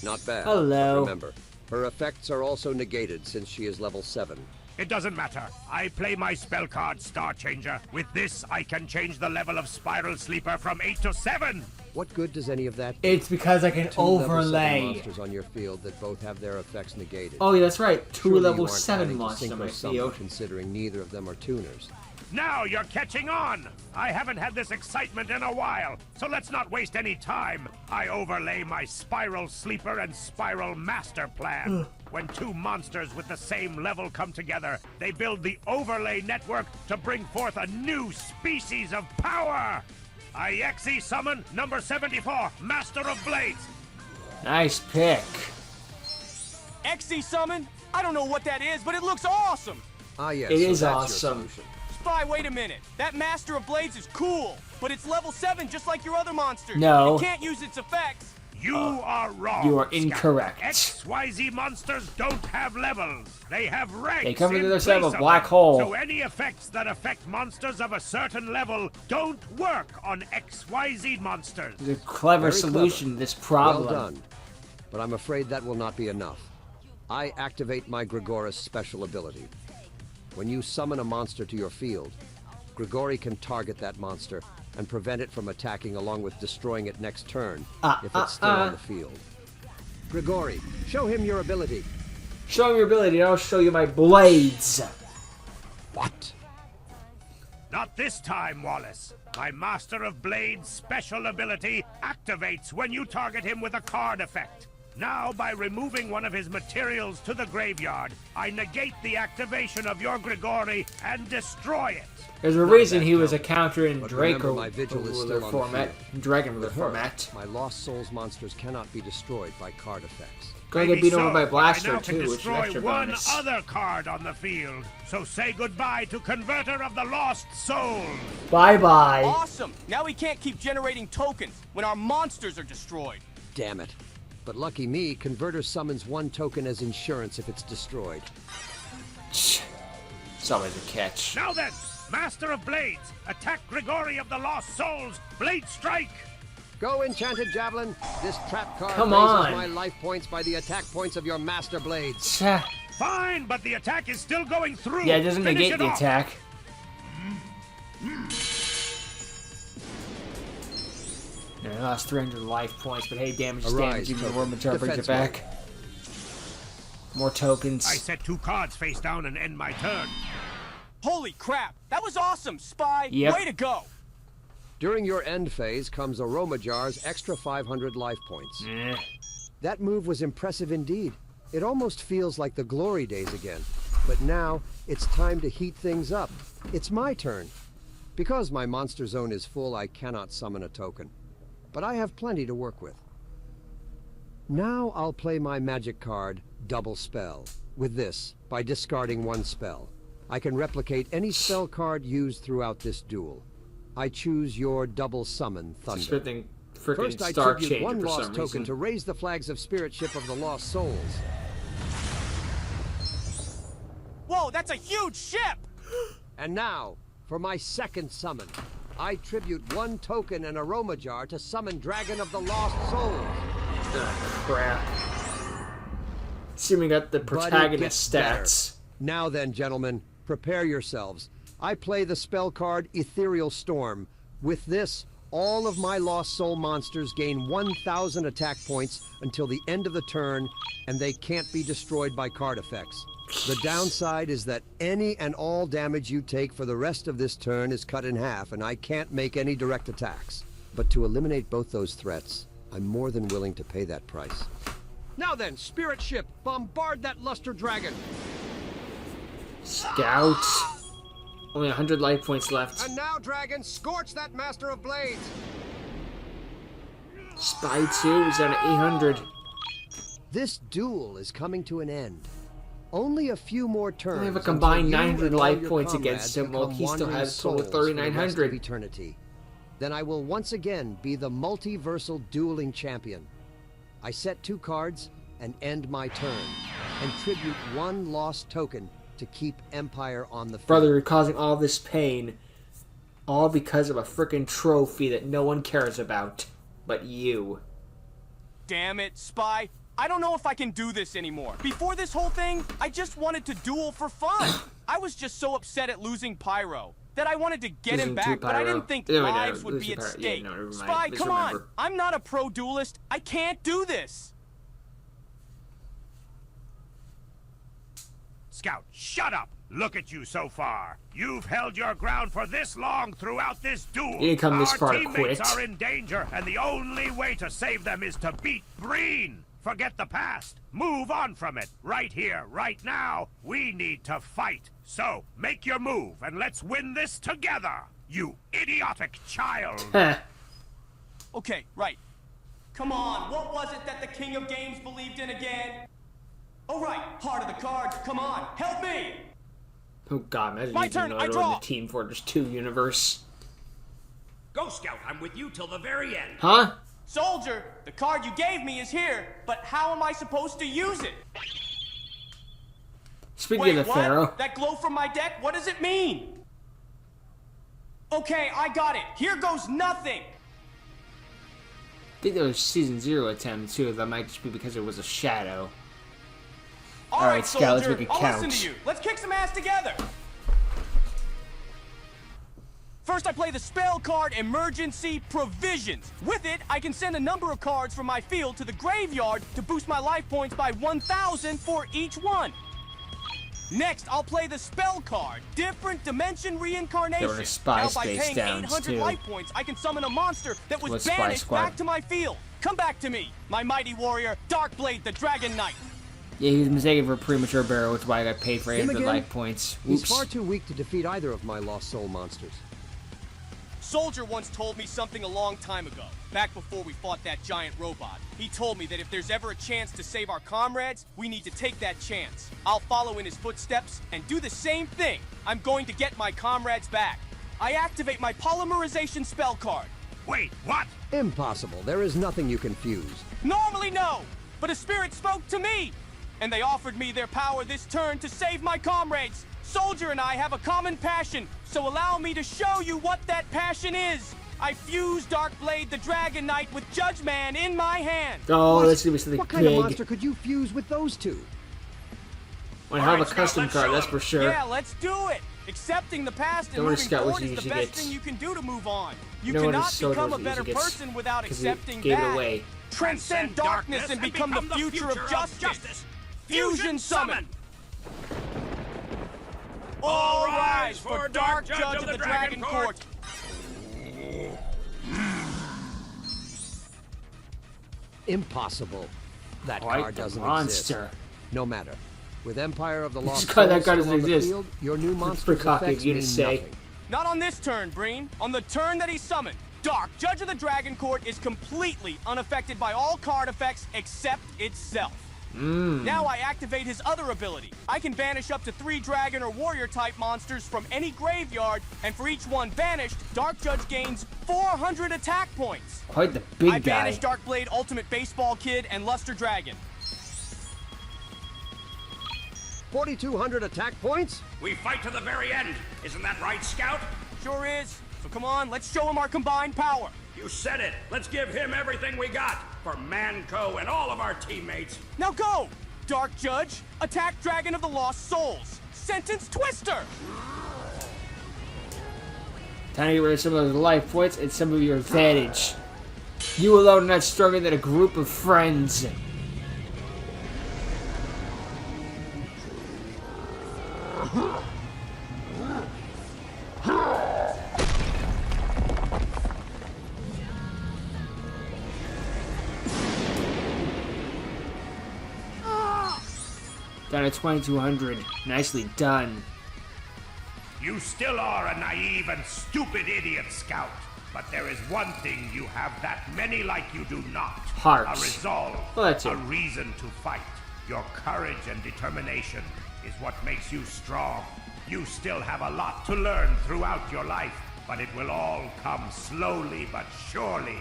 Not bad. Hello. But remember, her effects are also negated since she is level 7. It doesn't matter. I play my spell card, Star Changer. With this, I can change the level of Spiral Sleeper from 8 to 7. What good does any of that do? It's because I can 2 level 7 overlay. monsters on your field that both have their effects negated. Oh, yeah, that's right. 2 Surely level you aren't 7 planning to monsters on synchro my summon, field. considering neither of them are tuners. Now you're catching on! I haven't had this excitement in a while, so let's not waste any time. I overlay my Spiral Sleeper and Spiral Master plan. When 2 monsters with the same level come together, they build the overlay network to bring forth a new species of power! I Exe summon number 74, Master of Blades. Nice pick. XC summon? I don't know what that is, but it looks awesome! Ah, yes. It so is that's your awesome. solution. Spy, wait a minute. That Master of Blades is cool, but it's level 7 just like your other monsters. No. You can't use its effects. You are wrong. You are Scout. incorrect. XYZ monsters don't have levels. They have ranks. They come into in their set of place a black them. hole. So any effects that affect monsters of a certain level don't work on XYZ monsters. The clever Very solution to this problem. Well done. But I'm afraid that will not be enough. I activate my Grigoris special ability. When you summon a monster to your field, Grigori can target that monster and prevent it from attacking along with destroying it next turn if it's still on the field. Grigori, show him your ability. Show me your ability, and I'll show you my blades. What? Not this time, Wallace. My Master of Blades special ability activates when you target him with a card effect. Now, by removing one of his materials to the graveyard, I negate the activation of your Grigori and destroy it. There's a reason he was a counter in But Draco remember, my vigil is still on the format, Dragon Ruler With her, format. my Lost Souls monsters cannot be destroyed by card effects. Gonna get Maybe beat over so, by but Blaster I now can too, which is an destroy extra one bonus. other card on the field. So say goodbye to Converter of the Lost Souls. Bye bye. Awesome! Now we can't keep generating tokens when our monsters are destroyed. Damn it. But lucky me, Converter summons 1 token as insurance if it's destroyed. It's always a catch. Now then, Master of Blades, attack Grigori of the Lost Souls. Blade strike. Go, Enchanted Javelin! This trap card Come raises on. my life points by the attack points of your Master Blades. Tch. Fine, but the attack is still going through. Yeah, it doesn't Finish negate it the off. attack. Yeah, I lost 300 life points, but hey, damage is Arise, damage, even though token. Wormajar brings it Defense back. More tokens. I set 2 cards face down and end my turn. Holy crap! That was awesome, Spy! Yep. Way to go! During your end phase comes Aromajar's extra 500 life points. Eh. That move was impressive indeed. It almost feels like the glory days again. But now, it's time to heat things up. It's my turn. Because my monster zone is full, I cannot summon a token. But I have plenty to work with. Now I'll play my magic card, Double Spell. With this, by discarding 1 spell, I can replicate any spell card used throughout this duel. I choose your Double Summon Thunder. Freaking First, I Star tribute Changer 1 for lost some token reason. to raise the flags of Spirit Ship of the Lost Souls. Whoa, that's a huge ship! And now, for my second summon, I tribute 1 token and Aromajar to summon Dragon of the Lost Souls. Crap. Assuming that the But it protagonist gets better. stats. Now then, gentlemen, prepare yourselves. I play the spell card Ethereal Storm. With this, all of my Lost Soul monsters gain 1,000 attack points until the end of the turn, and they can't be destroyed by card effects. The downside is that any and all damage you take for the rest of this turn is cut in half, and I can't make any direct attacks. But to eliminate both those threats, I'm more than willing to pay that price. Now then, Spirit Ship, bombard that Luster Dragon! Scout. Only 100 life points left. And now, Dragon, scorch that Master of Blades! Spy 2 is down to 800. This duel is coming to an end. Only a few more turns. I have a combined until you 900 and all life your points comrades against him, while become he still wandering has a total of souls for the rest of 3,900. eternity. Then I will once again be the multiversal dueling champion. I set 2 cards and end my turn, and tribute 1 lost token to keep Empire on the field. Brother, you're causing all this pain. All because of a frickin' trophy that no one cares about. But you. Damn it, Spy. I don't know if I can do this anymore. Before this whole thing, I just wanted to duel for fun. I was just so upset at losing Pyro that I wanted to get him back, but I didn't think lives would be at stake. Yeah, no, never mind. Spy, Just come on. remember. I'm not a pro duelist. I can't do this. Scout, shut up! Look at you so far. You've held your ground for this long throughout this duel. You didn't come this far to teammates quit. are in danger, and the only way to save them is to beat Breen. Forget the past. Move on from it. Right here, right now. We need to fight. So, make your move, and let's win this together. You idiotic child. Heh. Okay, right. Come on, what was it that the King of Games believed in again? All right, heart of the cards, come on, help me! Oh god, imagine My you turn, know I in draw. the Team Fortress 2 universe. Go, Scout. I'm with you till the very end. Huh? Soldier, the card you gave me is here, but how am I supposed to use it? Speaking Wait, of the what? Pharaoh. That glow from my deck, what does it mean? Okay, I got it. Here goes nothing. I think that was Season 0 attempt too. That might just be because it was a shadow. All All right, right, Scout, let's soldier, make it I'll count. listen to you. Let's kick some ass together. First, I play the spell card Emergency Provisions. With it, I can send a number of cards from my field to the graveyard to boost my life points by 1,000 for each one. Next, I'll play the spell card Different Dimension Reincarnation. There were spy Now, by space paying downs, 800 too. life points, I can summon a monster that was What's Spy banished Squad? back to my field. Come back to me, my mighty warrior, Darkblade the Dragon Knight. Yeah, he was mistaken for a premature barrel, which is why I got paid for Him 800 again? life points. He's Oops. far too weak to defeat either of my lost soul monsters. Soldier once told me something a long time ago, back before we fought that giant robot. He told me that if there's ever a chance to save our comrades, we need to take that chance. I'll follow in his footsteps and do the same thing. I'm going to get my comrades back. I activate my polymerization spell card. Wait, what? Impossible. There is nothing you can fuse. Normally no, but a spirit spoke to me, and they offered me their power this turn to save my comrades. Soldier and I have a common passion, so allow me to show you what that passion is. I fuse Darkblade the Dragon Knight with Judge Man in my hand. Oh, What? that's gonna be something What kind of big. monster could you fuse with those two? I have a Alright, Scout, custom let's card, show that's him. for sure. Yeah, let's do it. Accepting the past and Don't worry, moving Scout, what forward you is the usually best get. thing you can do to move on. You know what cannot his sword become a was better usually gets, person without 'cause he accepting gave it that. away. Transcend darkness and become the future of justice. Fusion summon. All rise for Dark Judge of the Dragon Court. Impossible. That Quite card the doesn't monster. exist. No matter. With Empire of the Lost card- that Souls card still doesn't on the exist. field, your new It's monster's pretty cocky of effects you to mean say. nothing. Not on this turn, Breen. On the turn that he's summoned, Dark Judge of the Dragon Court is completely unaffected by all card effects except itself. Now I activate his other ability. I can banish up to 3 dragon or warrior type monsters from any graveyard, and for each one banished, Dark Judge gains 400 attack points. Quite the big I guy. banish Darkblade, Ultimate Baseball Kid, and Luster Dragon. 4,200 attack points? We fight to the very end. Isn't that right, Scout? Sure is. So come on, let's show him our combined power. You said it. Let's give him everything we got for Manco and all of our teammates. Now go! Dark Judge, attack Dragon of the Lost Souls. Sentence Twister! Time to get rid of some of those life points and some of your advantage. You alone are not stronger than a group of friends. Down to 2,200. Nicely done. You still are a naive and stupid idiot, Scout. But there is one thing you have that many like you do not. Hearts. A resolve. Well, that's a it. reason to fight. Your courage and determination is what makes you strong. You still have a lot to learn throughout your life, but it will all come slowly but surely.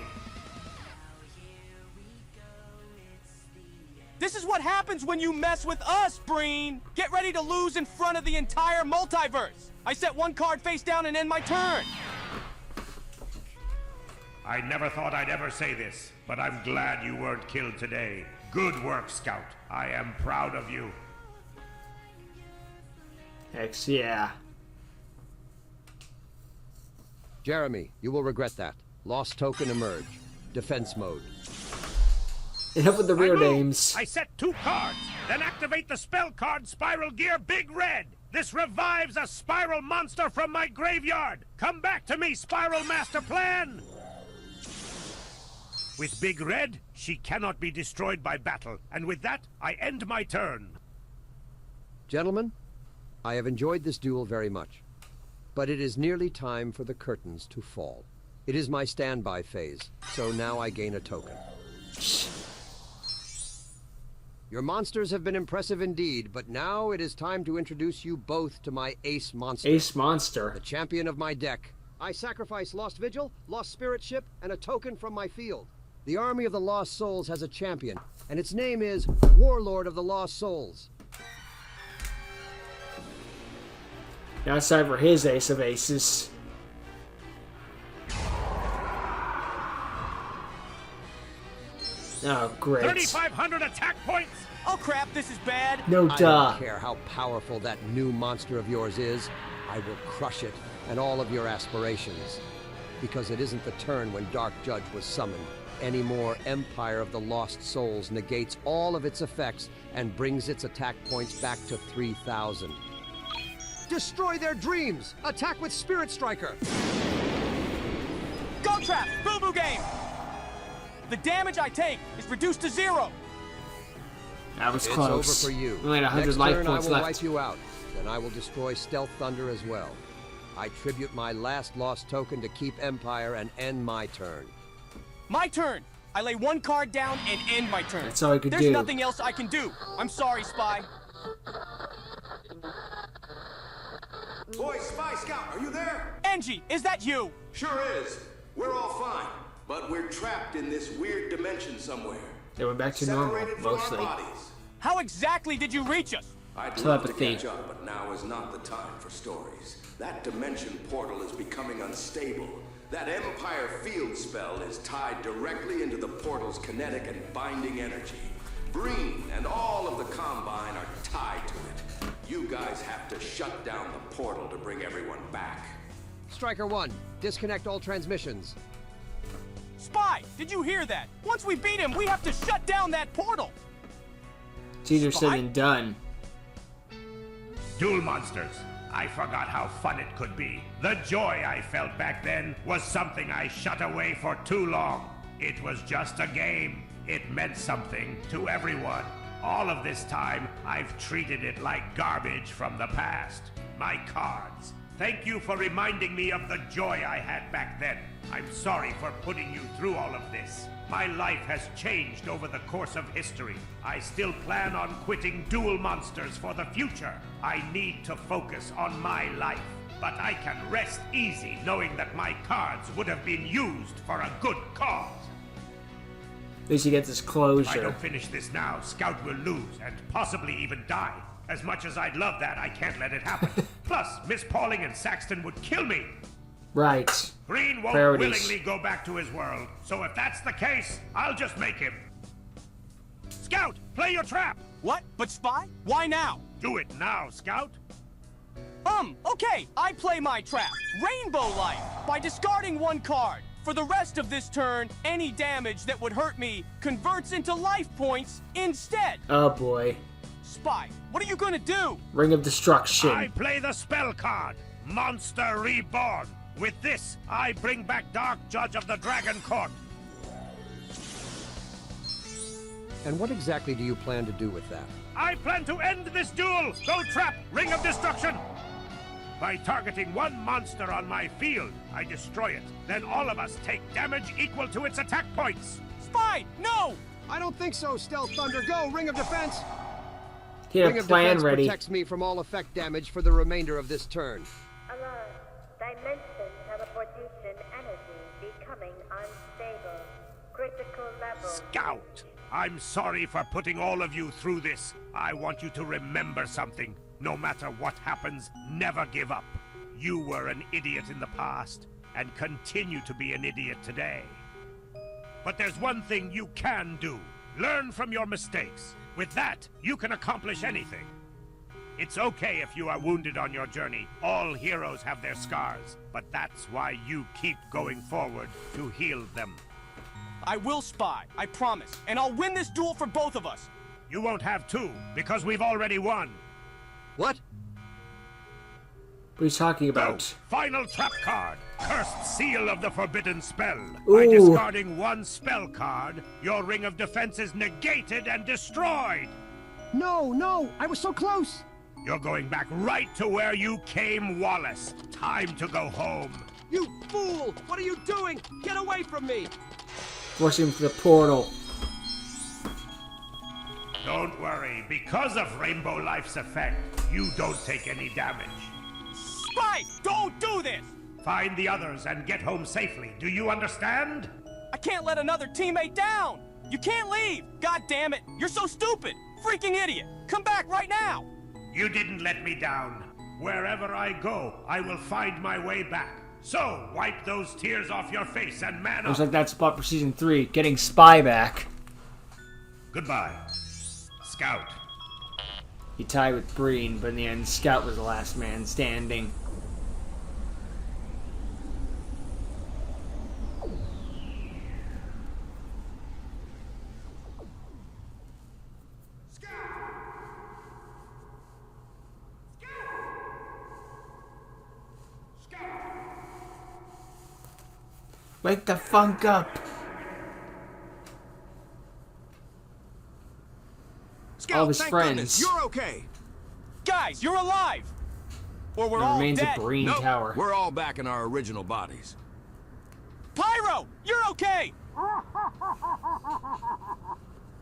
This is what happens when you mess with us, Breen! Get ready to lose in front of the entire multiverse! I set one card face down and end my turn! I never thought I'd ever say this, but I'm glad you weren't killed today. Good work, Scout. I am proud of you. Heck yeah. Jeremy, you will regret that. Lost token emerge. Defense mode. Enough with the I real move. names. I set 2 cards, then activate the spell card Spiral Gear Big Red. This revives a spiral monster from my graveyard. Come back to me, Spiral Master Plan! With Big Red, she cannot be destroyed by battle, and with that, I end my turn. Gentlemen, I have enjoyed this duel very much, but it is nearly time for the curtains to fall. It is my standby phase, so now I gain a token. Your monsters have been impressive indeed, but now it is time to introduce you both to my ace monster. Ace Monster. The champion of my deck. I sacrifice Lost Vigil, Lost Spirit Ship, and a token from my field. The Army of the Lost Souls has a champion, and its name is Warlord of the Lost Souls. Now it's time for his Ace of Aces. Oh, great. 3,500 attack points! Oh crap, this is bad! No I duh. don't care how powerful that new monster of yours is. I will crush it and all of your aspirations. Because it isn't the turn when Dark Judge was summoned. Anymore, Empire of the Lost Souls negates all of its effects and brings its attack points back to 3,000. Destroy their dreams! Attack with Spirit Striker! Go trap! Boo Boo Game! The damage I take is reduced to 0! That was It's close. over for you. Only had 100 Next life turn, points I will left. wipe you out. Then I will destroy Stealth Thunder as well. I tribute my last lost token to keep Empire and end my turn. My turn! I lay 1 card down and end my turn. That's all I could There's do. nothing else I can do. I'm sorry, Spy. Boy, Spy Scout, are you there? Angie, is that you? Sure is. We're all fine, but we're trapped in this weird dimension somewhere. They went back to normal, Separated from mostly. our bodies. How exactly did you reach us? I'd love to Telepathy. catch up, but now is not the time for stories. That dimension portal is becoming unstable. That Empire field spell is tied directly into the portal's kinetic and binding energy. Breen and all of the Combine are tied to it. You guys have to shut down the portal to bring everyone back. Striker 1, disconnect all transmissions. Spy, did you hear that? Once we beat him, we have to shut down that portal. It's easier said Spy? than done. Duel monsters. I forgot how fun it could be. The joy I felt back then was something I shut away for too long. It was just a game. It meant something to everyone. All of this time, I've treated it like garbage from the past. My cards. Thank you for reminding me of the joy I had back then. I'm sorry for putting you through all of this. My life has changed over the course of history. I still plan on quitting Duel Monsters for the future. I need to focus on my life. But I can rest easy knowing that my cards would have been used for a good cause. At least he gets his If I closure. don't finish this now, Scout will lose and possibly even die. As much as I'd love that, I can't let it happen. Plus, Miss Pauling and Saxton would kill me. Right. Breen won't Priorities. willingly go back to his world, so if that's the case, I'll just make him. Scout, play your trap! What? But Spy? Why now? Do it now, Scout. Okay, I play my trap, Rainbow Light, by discarding 1 card. For the rest of this turn, any damage that would hurt me converts into life points instead. Oh boy. Spy, what are you gonna do? Ring of Destruction. I play the spell card, Monster Reborn. With this, I bring back Dark Judge of the Dragon Court. And what exactly do you plan to do with that? I plan to end this duel. Go trap, Ring of Destruction. By targeting one monster on my field, I destroy it. Then all of us take damage equal to its attack points. Spy, no! I don't think so, Stealth Thunder. Go, Ring of Defense! He had Ring a of plan Defense ready. protects me from all effect damage for the remainder of this turn. Alarm. Dimension teleportation energy becoming unstable. Critical level. Scout! I'm sorry for putting all of you through this. I want you to remember something. No matter what happens, never give up. You were an idiot in the past, and continue to be an idiot today. But there's one thing you can do. Learn from your mistakes. With that, you can accomplish anything. It's okay if you are wounded on your journey. All heroes have their scars. But that's why you keep going forward to heal them. I will, Spy, I promise. And I'll win this duel for both of us. You won't have to, because we've already won. What? What are you talking Go. about? Final trap card. Cursed Seal of the Forbidden Spell. Ooh. By discarding one spell card, your Ring of Defense is negated and destroyed. No, I was so close! You're going back right to where you came, Wallace. Time to go home. You fool! What are you doing? Get away from me! Forcing him to the portal. Don't worry, because of Rainbow Life's effect, you don't take any damage. Spy, don't do this! Find the others and get home safely. Do you understand? I can't let another teammate down! You can't leave! God damn it! You're so stupid! Freaking idiot! Come back right now! You didn't let me down. Wherever I go, I will find my way back. So, wipe those tears off your face and man Looks up. like that's spot for season 3. Getting Spy back. Goodbye, Scout. He tied with Breen, but in the end, Scout was the last man standing. Wake the funk up! Scout, All his thank friends. goodness, you're okay. Guys, you're alive! Or we're The all remains dead. of Breen Nope, Tower. we're all back in our original bodies. Pyro, you're okay!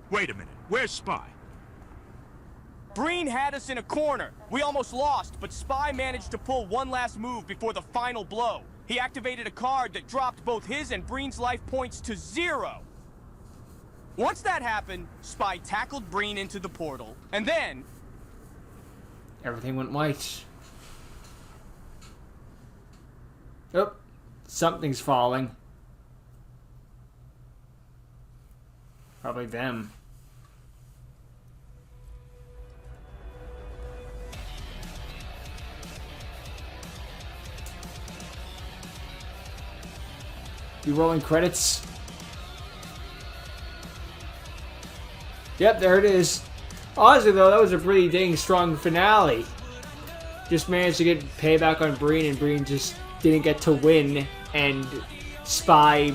Wait a minute. Where's Spy? Breen had us in a corner. We almost lost, but Spy managed to pull one last move before the final blow. He activated a card that dropped both his and Breen's life points to 0. Once that happened, Spy tackled Breen into the portal, and then... Everything went white. Oh, something's falling. Probably them. You rolling credits? Yep, there it is. Honestly, though, that was a pretty dang strong finale. Just managed to get payback on Breen, and Breen just didn't get to win. And Spy,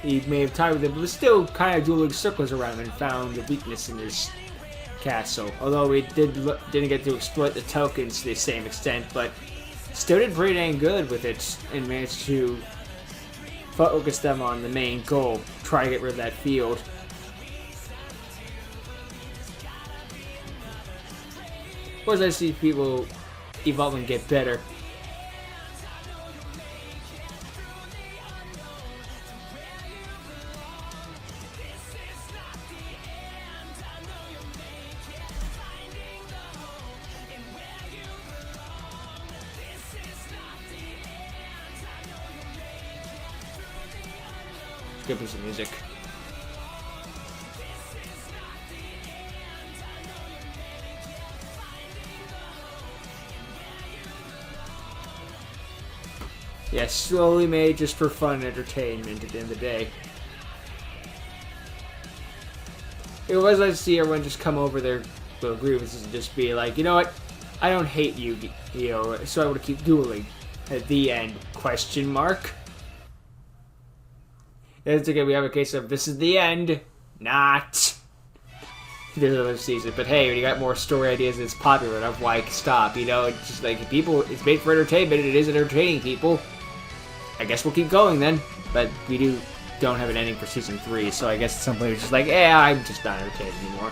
he may have tied with him, but was still kind of dueling circles around him and found a weakness in his castle. Although he didn't get to exploit the tokens to the same extent, but still did pretty dang good with it and managed to focus them on the main goal, try to get rid of that field. Of course, I see people evolve and get better. Good piece of music. Yeah, slowly made just for fun and entertainment at the end of the day. It was nice to see everyone just come over their little grievances and just be like, you know what, I don't hate you, you know, so I want to keep dueling. At the end, question mark. It's okay, we have a case of this is the end, not. there's another season. But hey, when you got more story ideas that's popular enough, why stop? You know, it's just like people. It's made for entertainment. It is entertaining people. I guess we'll keep going then. But we don't have an ending for season 3, so I guess somebody was just like, I'm just not entertained anymore.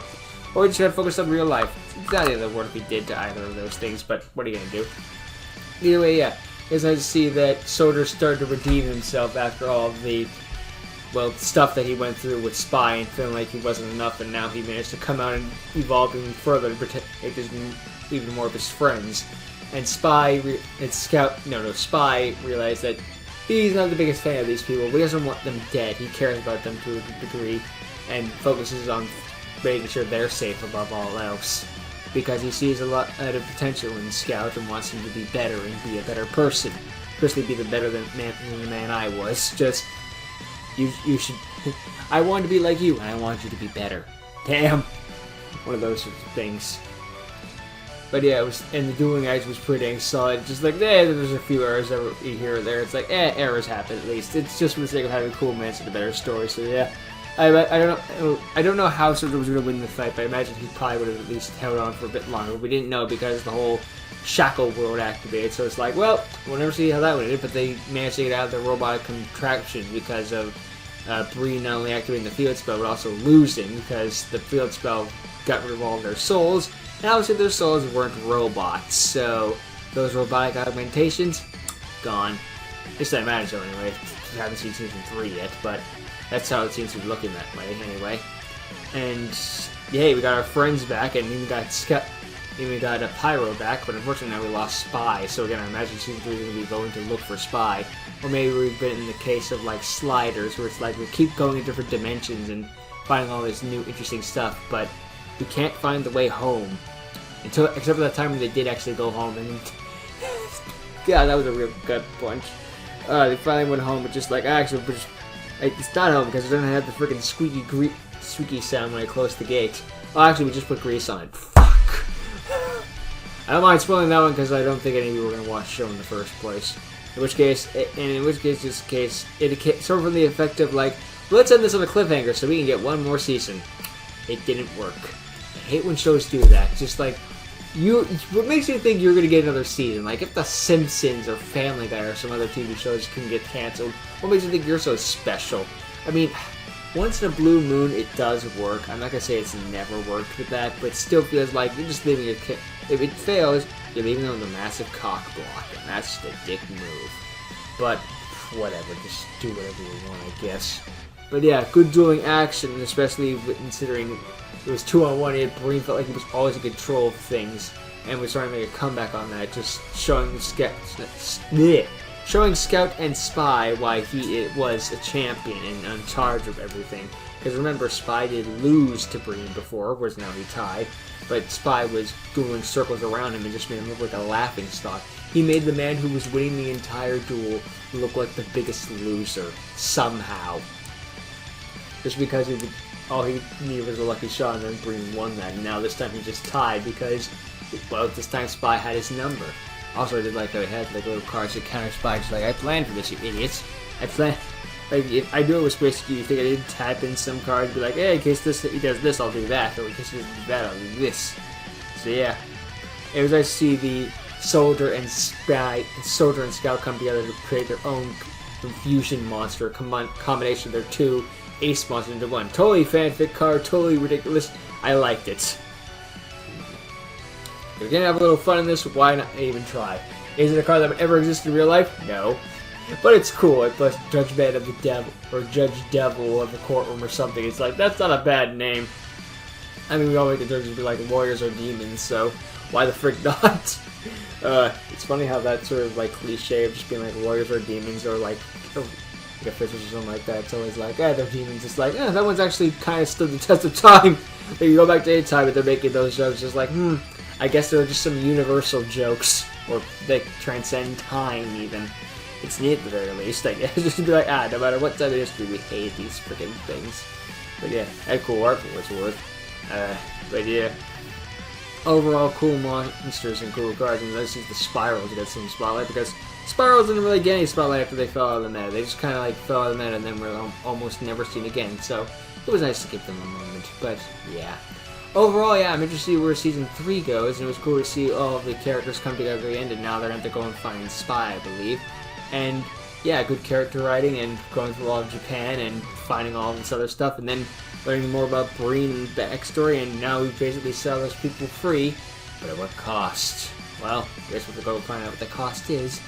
Or we just gotta focus on real life. It's not the other word we did to either of those things, but what are you gonna do? Either way, yeah. It's nice to see that Soldier started to redeem himself after all of the, stuff that he went through with Spy and feeling like he wasn't enough, and now he managed to come out and evolve even further to protect even more of his friends. And Spy realized that he's not the biggest fan of these people, but he doesn't want them dead. He cares about them to a degree, and focuses on making sure they're safe above all else. Because he sees a lot of potential in Scout and wants him to be better and be a better person. Especially be the man I was. Just, you should... I want to be like you, and I want you to be better. Damn. One of those sorts of things. But yeah, and the dueling action was pretty dang solid. Just like, there's a few errors here or there. It's like, errors happen at least. It's just for the sake of having a cool man and a better story. So yeah, I don't know how Soldier was going to win the fight, but I imagine he probably would have at least held on for a bit longer. We didn't know because the whole shackle world activated. So it's like, we'll never see how that went. But they managed to get out of the robotic contraction because of Breen not only activating the field spell, but also losing because the field spell got rid of all of their souls. And obviously their souls weren't robots, so those robotic augmentations, gone. At least I imagine so anyway. I haven't seen season 3 yet, but that's how it seems to be looking that way anyway. And yay, we got our friends back, and even got a Pyro back, but unfortunately now we lost Spy, so again I imagine season 3 is going to be going to look for Spy. Or maybe we've been in the case of like Sliders, where it's like we keep going to different dimensions and finding all this new interesting stuff, but we can't find the way home. Except for that time when they did actually go home, and yeah, that was a real gut punch. They finally went home, but just like, actually, it's not home because it doesn't have the freaking squeaky sound when I close the gate. Oh, actually, we just put grease on it. Fuck. I don't mind spoiling that one because I don't think any of you were going to watch the show in the first place. In which case, it sort of from the effect of like, let's end this on a cliffhanger so we can get one more season. It didn't work. I hate when shows do that. Just like, what makes you think you're going to get another season? Like, if The Simpsons or Family Guy or some other TV shows can get canceled, what makes you think you're so special? I mean, once in a blue moon, it does work. I'm not going to say it's never worked with that, but it still feels like you're just leaving it. If it fails, you're leaving it on the massive cock block, and that's the dick move. But, whatever, just do whatever you want, I guess. But yeah, good dueling action, especially considering it was 2-on-1. Breen felt like he was always in control of things, and was starting to make a comeback on that, just showing Scout and Spy why he was a champion and in charge of everything. Because remember, Spy did lose to Breen before, whereas now he tied, but Spy was doing circles around him and just made him look like a laughing stock. He made the man who was winning the entire duel look like the biggest loser, somehow. Just because all he needed was a lucky shot, and then Breen won that. And now this time he just tied because, this time Spy had his number. Also, I did like how he had like little cards that counter Spy. Just like, I planned for this, you idiots. I planned. Like, if I knew it was basically, you think I didn't tap in some cards, be like, hey, in case he does this, I'll do that. Or in case he doesn't do that, I'll do this. So yeah, it was nice to see the Soldier and Scout come together to create their own fusion monster, a combination of their two ace monsters into one. Totally fanfic card, totally ridiculous. I liked it. If you're gonna have a little fun in this, why not even try? Is it a card that would ever exist in real life? No. But it's cool. It plus Judgment of the Devil, or Judge Devil of the Courtroom or something. It's like, that's not a bad name. I mean, we all make the judges be like warriors or demons, so why the frick not? It's funny how that sort of like cliche of just being like warriors or demons or like officials or something like that. It's always like, they're demons. It's like, that one's actually kind of stood the test of time. Like, you go back to any time and they're making those jokes, just like, I guess they're just some universal jokes, or they transcend time even. It's neat at the very least, I guess. Just to be like, no matter what time of history, we hate these freaking things. But yeah, had cool art for what it's worth. But yeah, overall cool monsters and cool cards, and let's see the Spirals get some spotlight, because Spirals didn't really get any spotlight after they fell out of the meta. They just kind of like fell out of the meta and then were almost never seen again, so it was nice to give them a moment. But yeah, overall, yeah, I'm interested to see where Season 3 goes, and it was cool to see all of the characters come together at the end, and now they're going to go and find Spy, I believe. And, yeah, good character writing, and going through all of Japan, and finding all this other stuff, and then learning more about Breen and the backstory, and now we basically sell those people free, but at what cost? Well, I guess we'll go find out what the cost is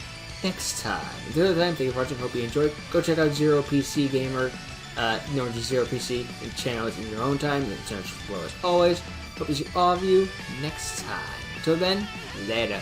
next time. Until then, thank you for watching, hope you enjoyed. Go check out Zero PC Gamer, just Zero PC channel in your own time, and channel as well as always. Hope to see all of you next time. Until then, later.